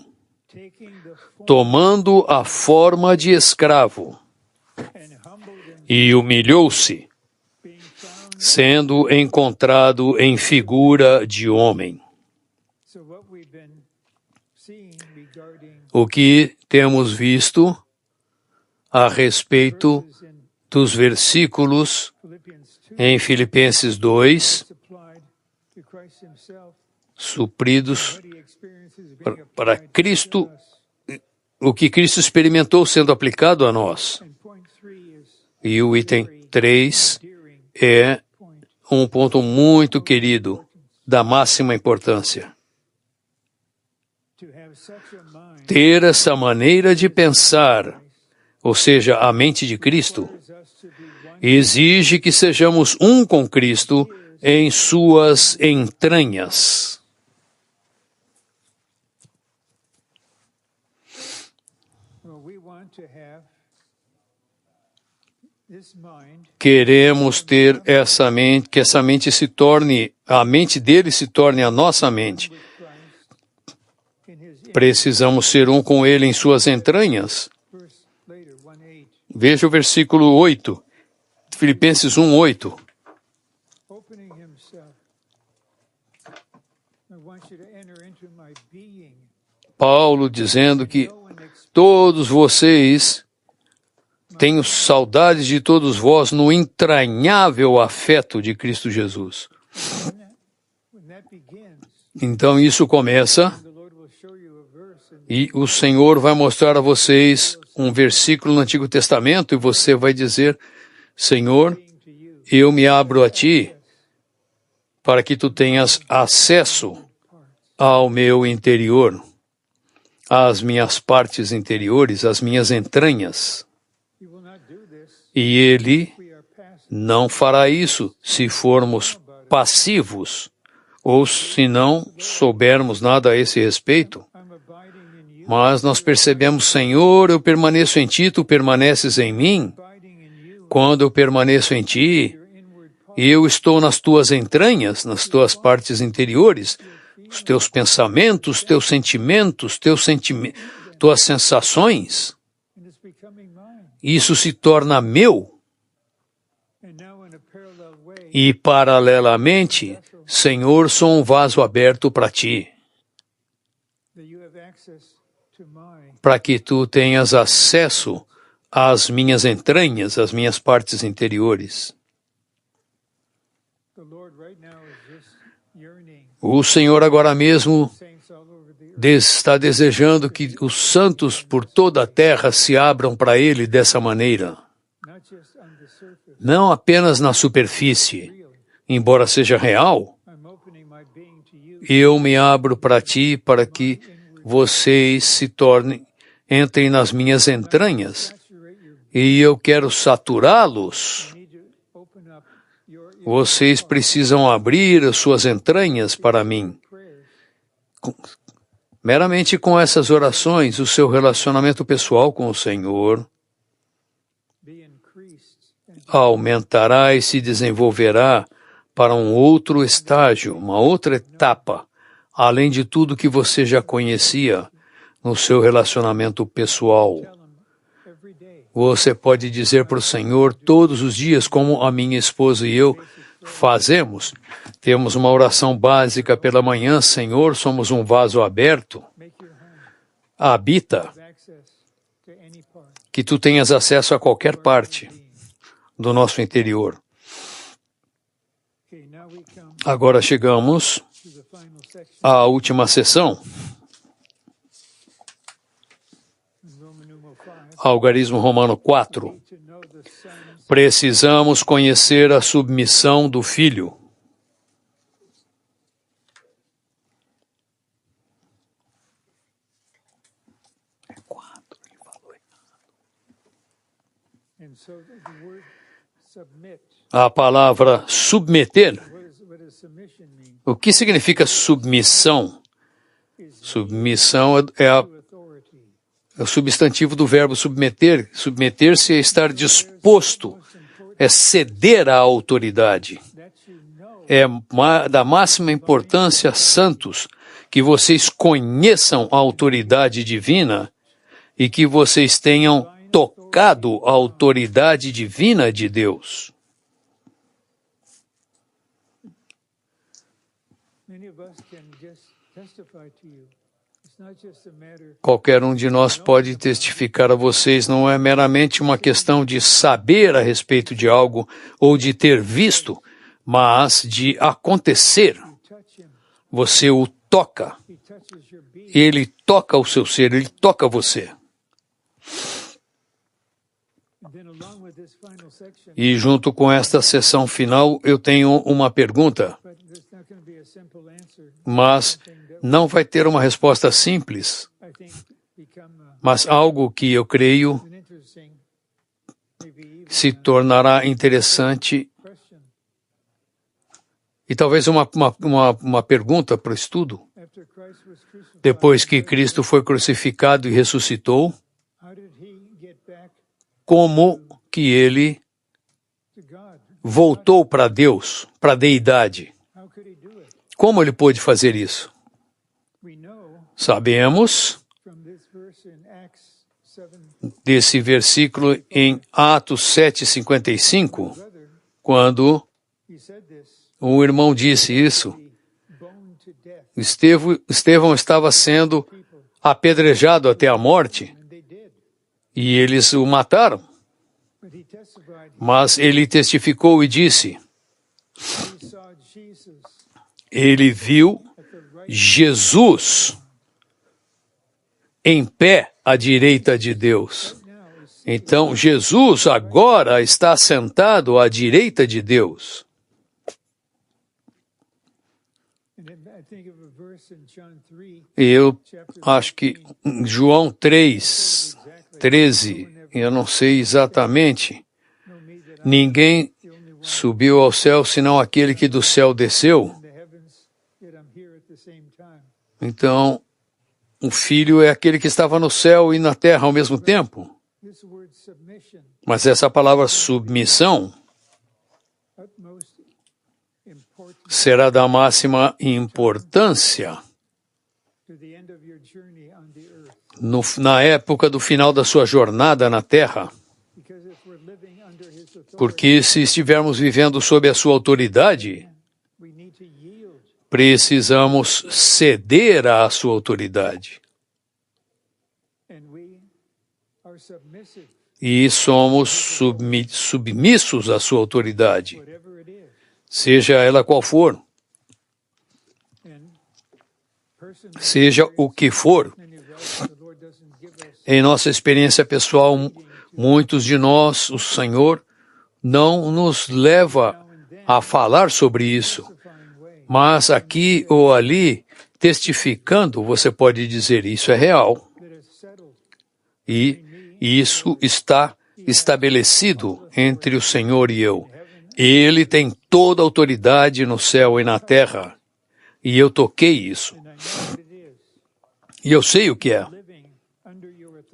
tomando a forma de escravo, e humilhou-se, sendo encontrado em figura de homem. O que temos visto a respeito dos versículos em Filipenses 2, supridos para Cristo, o que Cristo experimentou sendo aplicado a nós. E o item 3 é um ponto muito querido, da máxima importância. Ter essa maneira de pensar, ou seja, a mente de Cristo, exige que sejamos um com Cristo em suas entranhas. Queremos ter essa mente, que essa mente se torne, a mente dele se torne a nossa mente. Precisamos ser um com ele em suas entranhas. Veja o versículo 8, Filipenses 1, 8. Paulo dizendo que todos vocês, tenho saudades de todos vós no entranhável afeto de Cristo Jesus. Então isso começa e o Senhor vai mostrar a vocês um versículo no Antigo Testamento e você vai dizer, Senhor, eu me abro a Ti para que Tu tenhas acesso ao meu interior, às minhas partes interiores, às minhas entranhas. E Ele não fará isso se formos passivos ou se não soubermos nada a esse respeito. Mas nós percebemos, Senhor, eu permaneço em Ti, Tu permaneces em mim. Quando eu permaneço em Ti, eu estou nas Tuas entranhas, nas Tuas partes interiores, os Teus pensamentos, Teus sentimentos, Tuas sensações. Isso se torna meu. E, paralelamente, Senhor, sou um vaso aberto para Ti, para que Tu tenhas acesso às minhas entranhas, às minhas partes interiores. O Senhor agora mesmo está desejando que os santos por toda a terra se abram para Ele dessa maneira. Não apenas na superfície, embora seja real, eu me abro para Ti para que vocês se tornem, entrem nas minhas entranhas e eu quero saturá-los. Vocês precisam abrir as suas entranhas para mim. Meramente com essas orações, o seu relacionamento pessoal com o Senhor aumentará e se desenvolverá para um outro estágio, uma outra etapa, além de tudo que você já conhecia no seu relacionamento pessoal. Você pode dizer para o Senhor todos os dias, como a minha esposa e eu fazemos. Temos uma oração básica pela manhã, Senhor, somos um vaso aberto. Habita, que Tu tenhas acesso a qualquer parte do nosso interior. Agora chegamos à última sessão. Algarismo Romano 4. Precisamos conhecer a submissão do Filho. A palavra submeter. O que significa submissão? Submissão é o substantivo do verbo submeter. Submeter-se é estar disposto, é ceder à autoridade. É da máxima importância, santos, que vocês conheçam a autoridade divina e que vocês tenham tocado a autoridade divina de Deus. Qualquer um de nós pode testificar a vocês, não é meramente uma questão de saber a respeito de algo ou de ter visto, mas de acontecer. Você o toca. Ele toca o seu ser, ele toca você. E junto com esta sessão final, eu tenho uma pergunta, mas não vai ter uma resposta simples, mas algo que eu creio se tornará interessante e talvez uma pergunta para o estudo. Depois que Cristo foi crucificado e ressuscitou, como que ele voltou para Deus, para a deidade? Como ele pôde fazer isso? Sabemos desse versículo em Atos 7:55, quando um irmão disse isso. Estevão estava sendo apedrejado até a morte e eles o mataram. Mas ele testificou e disse: ele viu Jesus em pé à direita de Deus. Então, Jesus agora está sentado à direita de Deus. Eu acho que em João 3:13, eu não sei exatamente, ninguém subiu ao céu senão aquele que do céu desceu. Então, o Filho é aquele que estava no céu e na terra ao mesmo tempo. Mas essa palavra submissão será da máxima importância na época do final da sua jornada na terra. Porque se estivermos vivendo sob a sua autoridade, precisamos ceder à sua autoridade. E somos submissos à sua autoridade, seja ela qual for, seja o que for. Em nossa experiência pessoal, muitos de nós, o Senhor não nos leva a falar sobre isso. Mas aqui ou ali, testificando, você pode dizer, isso é real. E isso está estabelecido entre o Senhor e eu. Ele tem toda a autoridade no céu e na terra. E eu toquei isso. E eu sei o que é.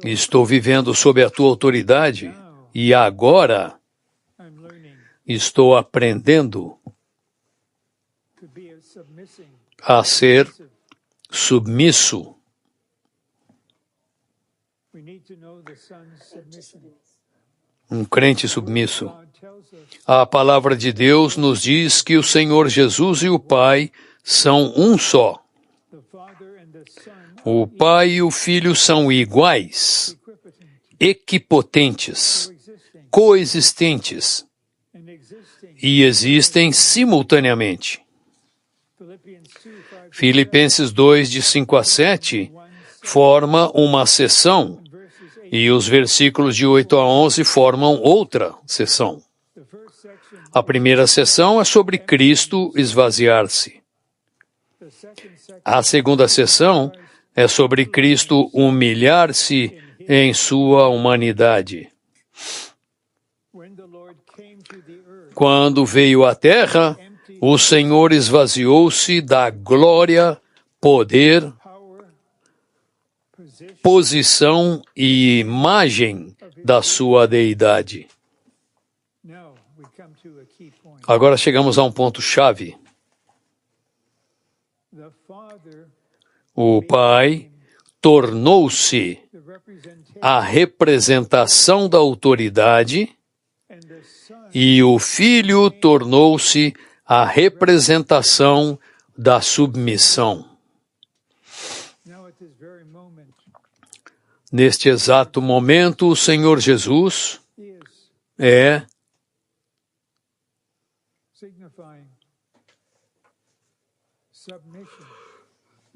Estou vivendo sob a tua autoridade. E agora estou aprendendo a ser submisso. Um crente submisso. A palavra de Deus nos diz que o Senhor Jesus e o Pai são um só. O Pai e o Filho são iguais, equipotentes, coexistentes e existem simultaneamente. Filipenses 2:5-7 forma uma seção e os versículos de 8-11 formam outra seção. A primeira seção é sobre Cristo esvaziar-se. A segunda seção é sobre Cristo humilhar-se em sua humanidade. Quando veio à terra, o Senhor esvaziou-se da glória, poder, posição e imagem da sua deidade. Agora chegamos a um ponto-chave. O Pai tornou-se a representação da autoridade e o Filho tornou-se a representação da submissão. Neste exato momento, o Senhor Jesus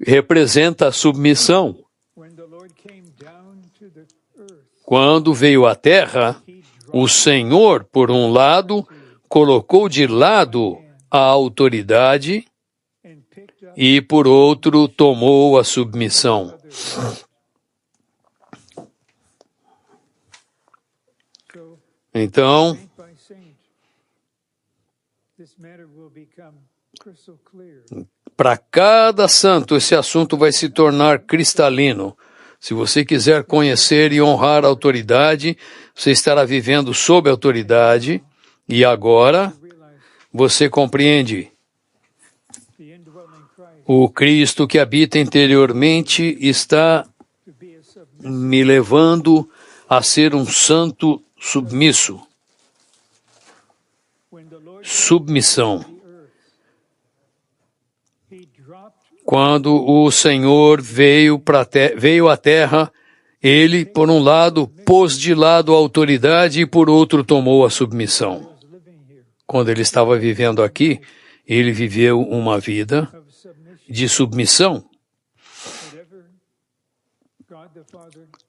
representa a submissão. Quando veio à terra, o Senhor, por um lado, colocou de lado a autoridade e, por outro, tomou a submissão. Então, para cada santo, esse assunto vai se tornar cristalino. Se você quiser conhecer e honrar a autoridade, você estará vivendo sob autoridade, e agora você compreende. O Cristo que habita interiormente está me levando a ser um santo submisso. Submissão. Quando o Senhor veio à terra, ele, por um lado, pôs de lado a autoridade e, por outro, tomou a submissão. Quando ele estava vivendo aqui, ele viveu uma vida de submissão.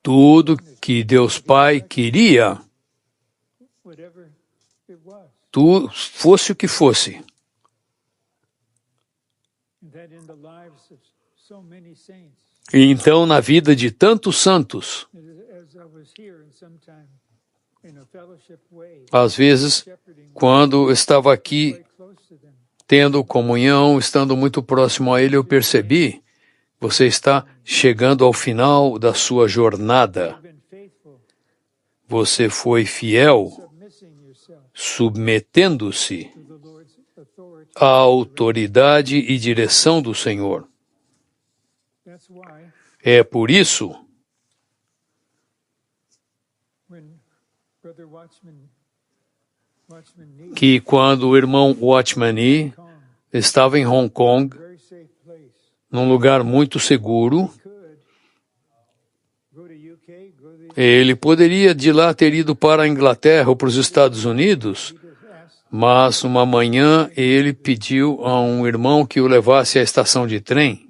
Tudo que Deus Pai queria, fosse o que fosse. E então, na vida de tantos santos, às vezes, quando estava aqui tendo comunhão, estando muito próximo a ele, eu percebi, você está chegando ao final da sua jornada. Você foi fiel, submetendo-se à autoridade e direção do Senhor. É por isso que quando o irmão Watchman Nee estava em Hong Kong, num lugar muito seguro, ele poderia de lá ter ido para a Inglaterra ou para os Estados Unidos, mas uma manhã ele pediu a um irmão que o levasse à estação de trem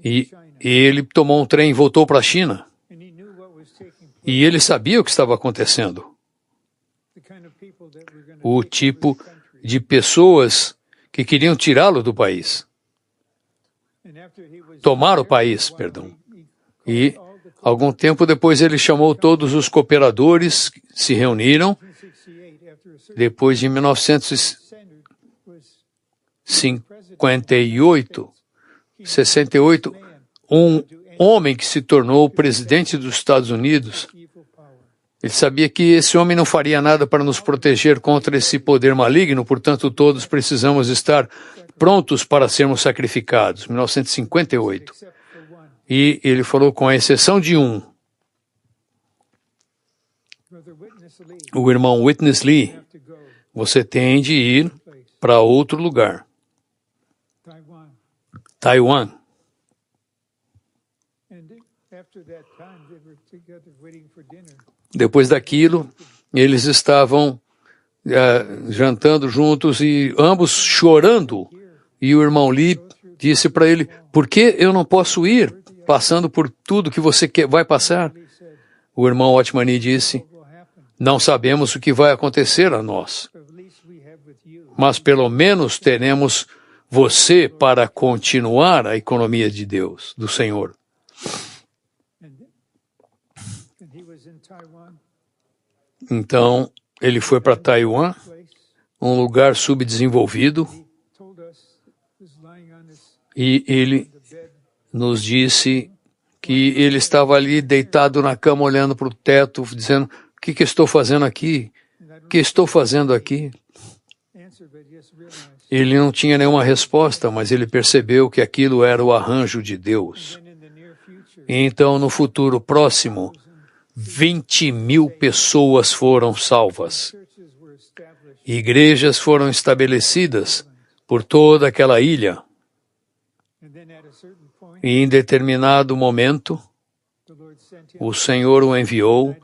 e ele tomou um trem e voltou para a China. E ele sabia o que estava acontecendo. O tipo de pessoas que queriam tirá-lo do país. Tomar o país, perdão. E, algum tempo depois, ele chamou todos os cooperadores, se reuniram. Depois de 1968, 68, um homem que se tornou presidente dos Estados Unidos, ele sabia que esse homem não faria nada para nos proteger contra esse poder maligno, portanto, todos precisamos estar prontos para sermos sacrificados. 1958. E ele falou, com a exceção de um, o irmão Witness Lee, você tem de ir para outro lugar. Taiwan. Depois daquilo, eles estavam jantando juntos e ambos chorando. E o irmão Lee disse para ele, por que eu não posso ir passando por tudo que você vai passar? O irmão Watchman Nee disse, não sabemos o que vai acontecer a nós, mas pelo menos teremos você para continuar a economia de Deus, do Senhor. Então, ele foi para Taiwan, um lugar subdesenvolvido, e ele nos disse que ele estava ali deitado na cama, olhando para o teto, dizendo: o que estou fazendo aqui? O que estou fazendo aqui? Ele não tinha nenhuma resposta, mas ele percebeu que aquilo era o arranjo de Deus. E então, no futuro próximo, 20.000 pessoas foram salvas. Igrejas foram estabelecidas por toda aquela ilha. E em determinado momento, o Senhor o enviou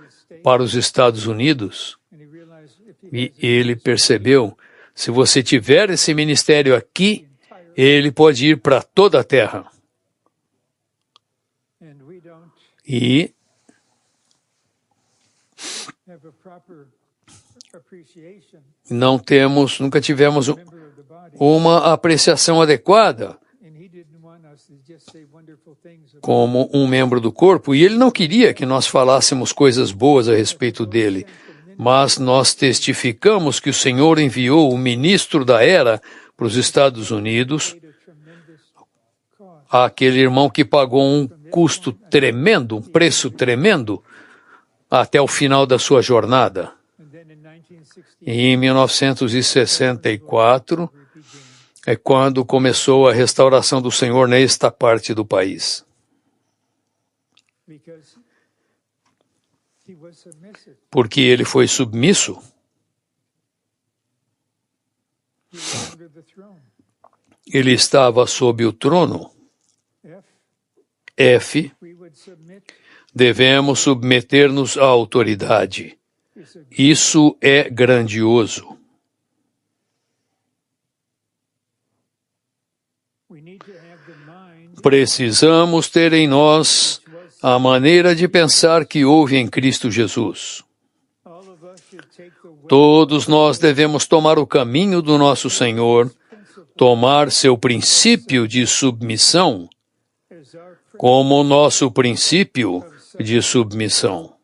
para os Estados Unidos. E ele percebeu: se você tiver esse ministério aqui, ele pode ir para toda a terra. E nunca tivemos uma apreciação adequada como um membro do corpo, e ele não queria que nós falássemos coisas boas a respeito dele, mas nós testificamos que o Senhor enviou o ministro da era para os Estados Unidos, aquele irmão que pagou um custo tremendo, um preço tremendo, até o final da sua jornada. E em 1964 é quando começou a restauração do Senhor nesta parte do país. Porque ele foi submisso. Ele estava sob o trono. F. Devemos submeter-nos à autoridade. Isso é grandioso. Precisamos ter em nós a maneira de pensar que houve em Cristo Jesus. Todos nós devemos tomar o caminho do nosso Senhor, tomar seu princípio de submissão como nosso princípio de submissão.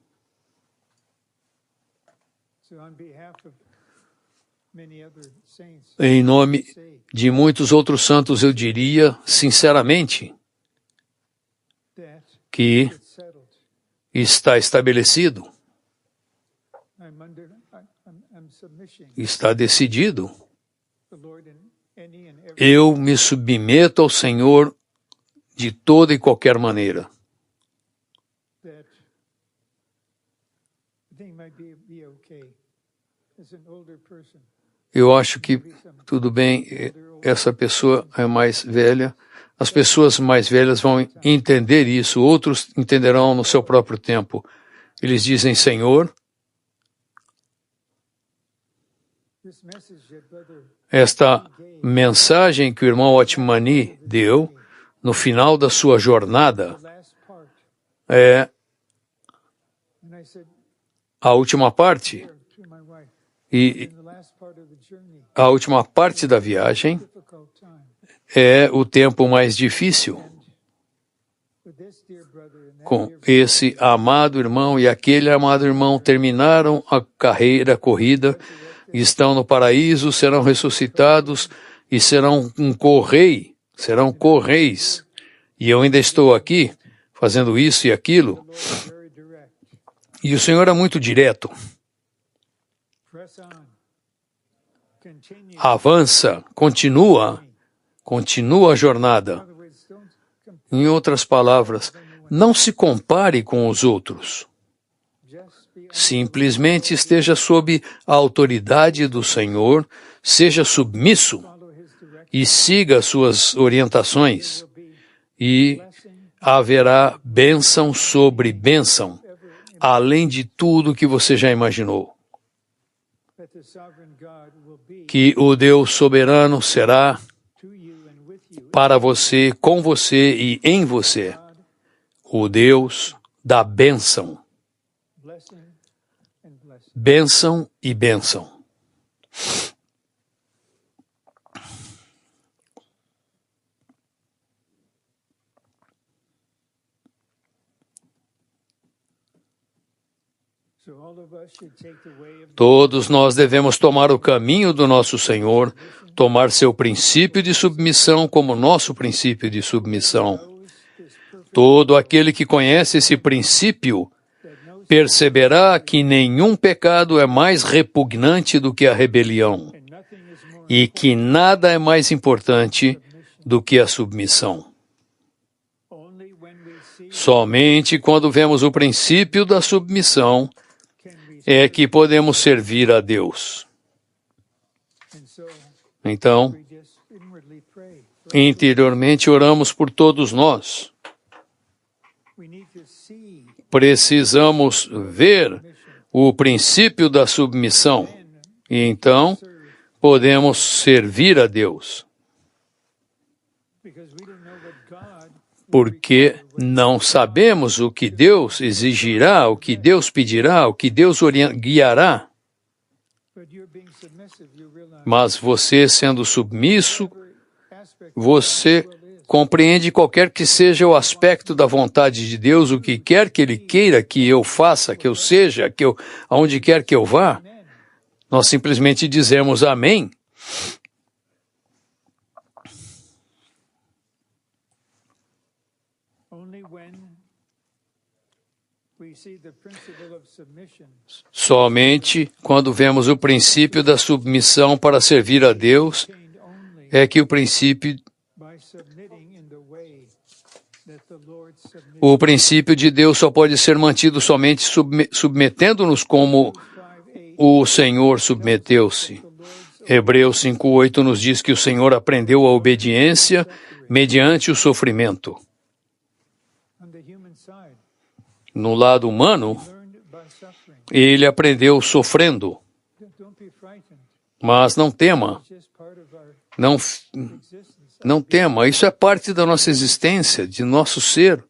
Em nome de muitos outros santos, eu diria, sinceramente, que está estabelecido, está decidido. Eu me submeto ao Senhor de toda e qualquer maneira. Eu acho que tudo bem, essa pessoa é mais velha. As pessoas mais velhas vão entender isso, outros entenderão no seu próprio tempo. Eles dizem: Senhor, esta mensagem que o irmão Otmani deu no final da sua jornada é a última parte. E a última parte da viagem é o tempo mais difícil. Com esse amado irmão e aquele amado irmão terminaram a corrida, estão no paraíso, serão ressuscitados e serão correis. E eu ainda estou aqui fazendo isso e aquilo. E o Senhor é muito direto. Avança, continua a jornada. Em outras palavras, não se compare com os outros. Simplesmente esteja sob a autoridade do Senhor, seja submisso e siga suas orientações. E haverá bênção sobre bênção, além de tudo que você já imaginou. Que o Deus soberano será para você, com você e em você, o Deus da bênção. Bênção e bênção. Todos nós devemos tomar o caminho do nosso Senhor, tomar seu princípio de submissão como nosso princípio de submissão. Todo aquele que conhece esse princípio perceberá que nenhum pecado é mais repugnante do que a rebelião e que nada é mais importante do que a submissão. Somente quando vemos o princípio da submissão é que podemos servir a Deus. Então, interiormente oramos por todos nós. Precisamos ver o princípio da submissão e então podemos servir a Deus. Porque não sabemos o que Deus exigirá, o que Deus pedirá, o que Deus guiará. Mas você sendo submisso, você compreende qualquer que seja o aspecto da vontade de Deus, o que quer que Ele queira que eu faça, que eu seja, aonde quer que eu vá, nós simplesmente dizemos amém. Somente quando vemos o princípio da submissão para servir a Deus, é que o princípio de Deus só pode ser mantido somente submetendo-nos como o Senhor submeteu-se. Hebreus 5:8 nos diz que o Senhor aprendeu a obediência mediante o sofrimento. No lado humano, ele aprendeu sofrendo. Mas não tema. Não tema. Isso é parte da nossa existência, de nosso ser.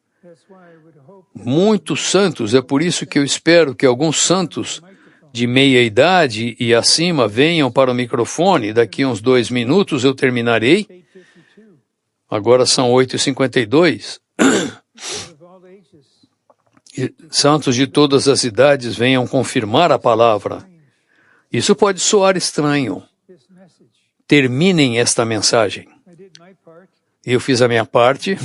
Muitos santos, é por isso que eu espero que alguns santos de meia idade e acima venham para o microfone. Daqui a uns 2 minutos eu terminarei. Agora são 8h52. E santos de todas as idades venham confirmar a palavra. Isso pode soar estranho. Terminem esta mensagem. Eu fiz a minha parte,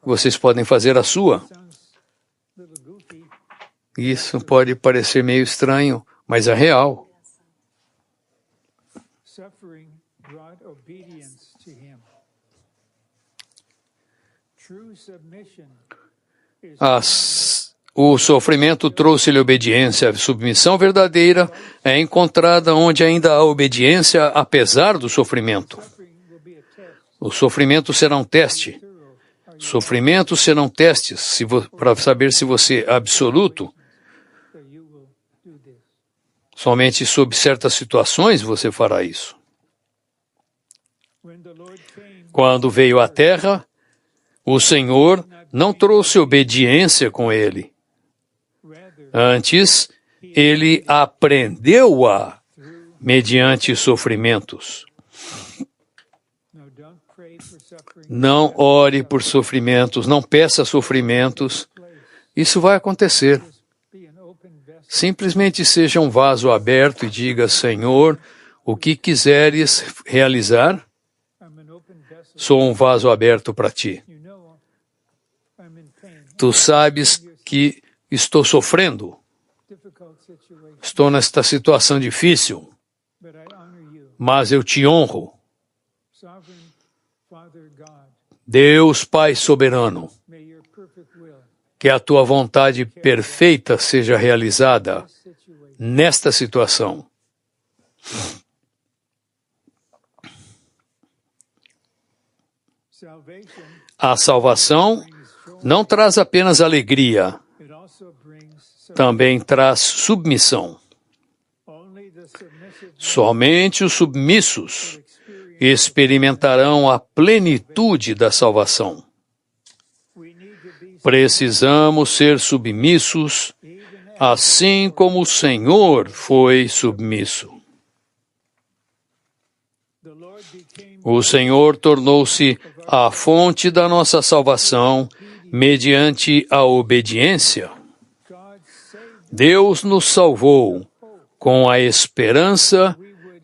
vocês podem fazer a sua. Isso pode parecer meio estranho, mas é real. O sofrimento trouxe-lhe obediência. A submissão verdadeira é encontrada onde ainda há obediência, apesar do sofrimento. O sofrimento será um teste. Sofrimentos serão testes para saber se você é absoluto. Somente sob certas situações você fará isso. Quando veio à terra, o Senhor não trouxe obediência com ele. Antes, ele aprendeu-a mediante sofrimentos. Não ore por sofrimentos, não peça sofrimentos. Isso vai acontecer. Simplesmente seja um vaso aberto e diga, Senhor, o que quiseres realizar, sou um vaso aberto para ti. Tu sabes que estou sofrendo, estou nesta situação difícil, mas eu te honro. Deus Pai soberano, que a tua vontade perfeita seja realizada nesta situação. A salvação não traz apenas alegria, também traz submissão. Somente os submissos experimentarão a plenitude da salvação. Precisamos ser submissos, assim como o Senhor foi submisso. O Senhor tornou-se a fonte da nossa salvação mediante a obediência. Deus nos salvou com a esperança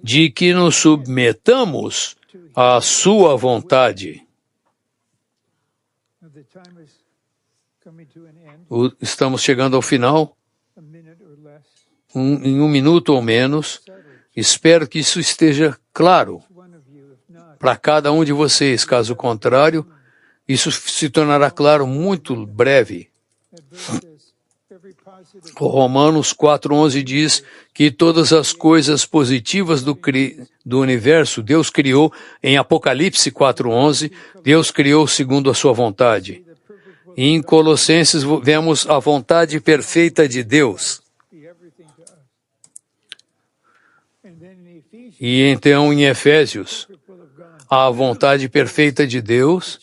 de que nos submetamos à sua vontade. Estamos chegando ao final, em um minuto ou menos. Espero que isso esteja claro para cada um de vocês. Caso contrário, isso se tornará claro muito breve. O Romanos 4:11 diz que todas as coisas positivas do universo Deus criou. Em Apocalipse 4:11, Deus criou segundo a sua vontade. E em Colossenses vemos a vontade perfeita de Deus. E então em Efésios, a vontade perfeita de Deus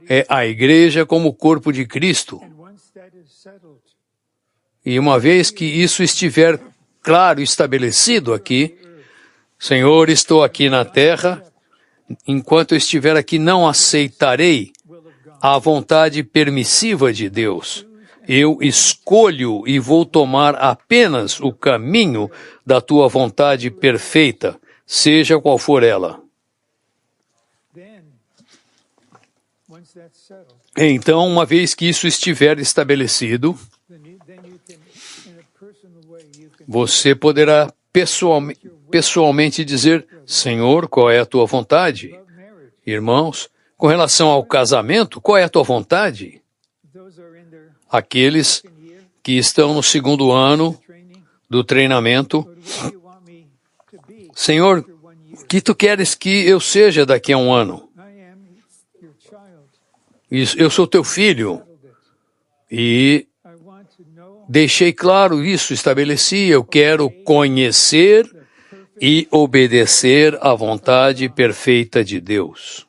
é a igreja como corpo de Cristo. E uma vez que isso estiver claro, estabelecido aqui, Senhor, estou aqui na terra, enquanto eu estiver aqui não aceitarei a vontade permissiva de Deus. Eu escolho e vou tomar apenas o caminho da tua vontade perfeita, seja qual for ela. Então, uma vez que isso estiver estabelecido, você poderá pessoalmente dizer, Senhor, qual é a tua vontade? Irmãos, com relação ao casamento, qual é a tua vontade? Aqueles que estão no segundo ano do treinamento, Senhor, o que tu queres que eu seja daqui a um ano? Eu sou teu filho e deixei claro isso, estabeleci, eu quero conhecer e obedecer à vontade perfeita de Deus.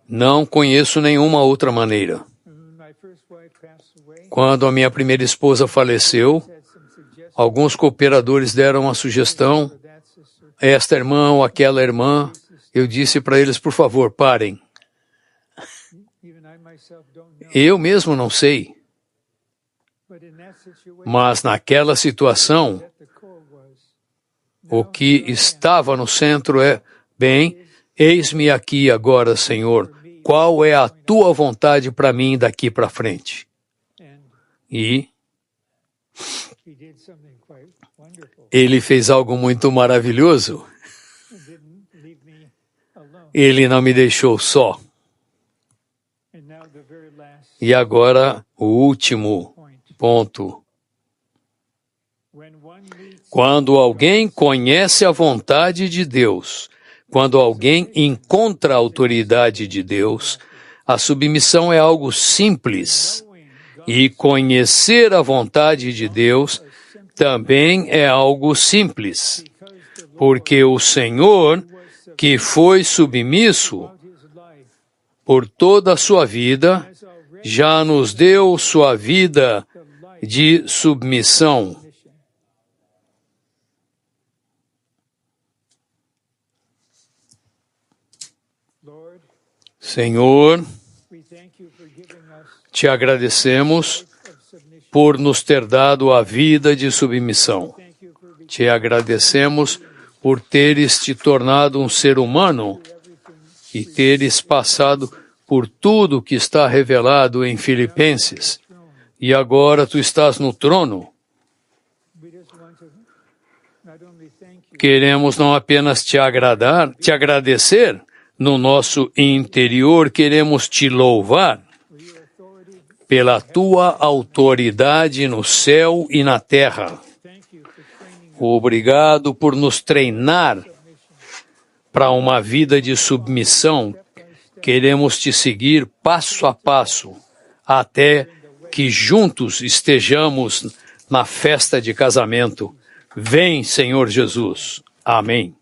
Não conheço nenhuma outra maneira. Quando a minha primeira esposa faleceu, alguns cooperadores deram uma sugestão, esta irmã ou aquela irmã, eu disse para eles, por favor, parem. Eu mesmo não sei. Mas naquela situação, o que estava no centro é, bem, eis-me aqui agora, Senhor, qual é a tua vontade para mim daqui para frente? E ele fez algo muito maravilhoso. Ele não me deixou só. E agora, o último ponto. Quando alguém conhece a vontade de Deus, quando alguém encontra a autoridade de Deus, a submissão é algo simples. E conhecer a vontade de Deus também é algo simples. Porque o Senhor, que foi submisso por toda a sua vida, já nos deu sua vida de submissão. Senhor, te agradecemos por nos ter dado a vida de submissão. Te agradecemos por teres te tornado um ser humano e teres passado por tudo que está revelado em Filipenses. E agora tu estás no trono. Queremos não apenas te agradecer, no nosso interior queremos te louvar pela tua autoridade no céu e na terra. Obrigado por nos treinar para uma vida de submissão. Queremos te seguir passo a passo, até que juntos estejamos na festa de casamento. Vem, Senhor Jesus. Amém.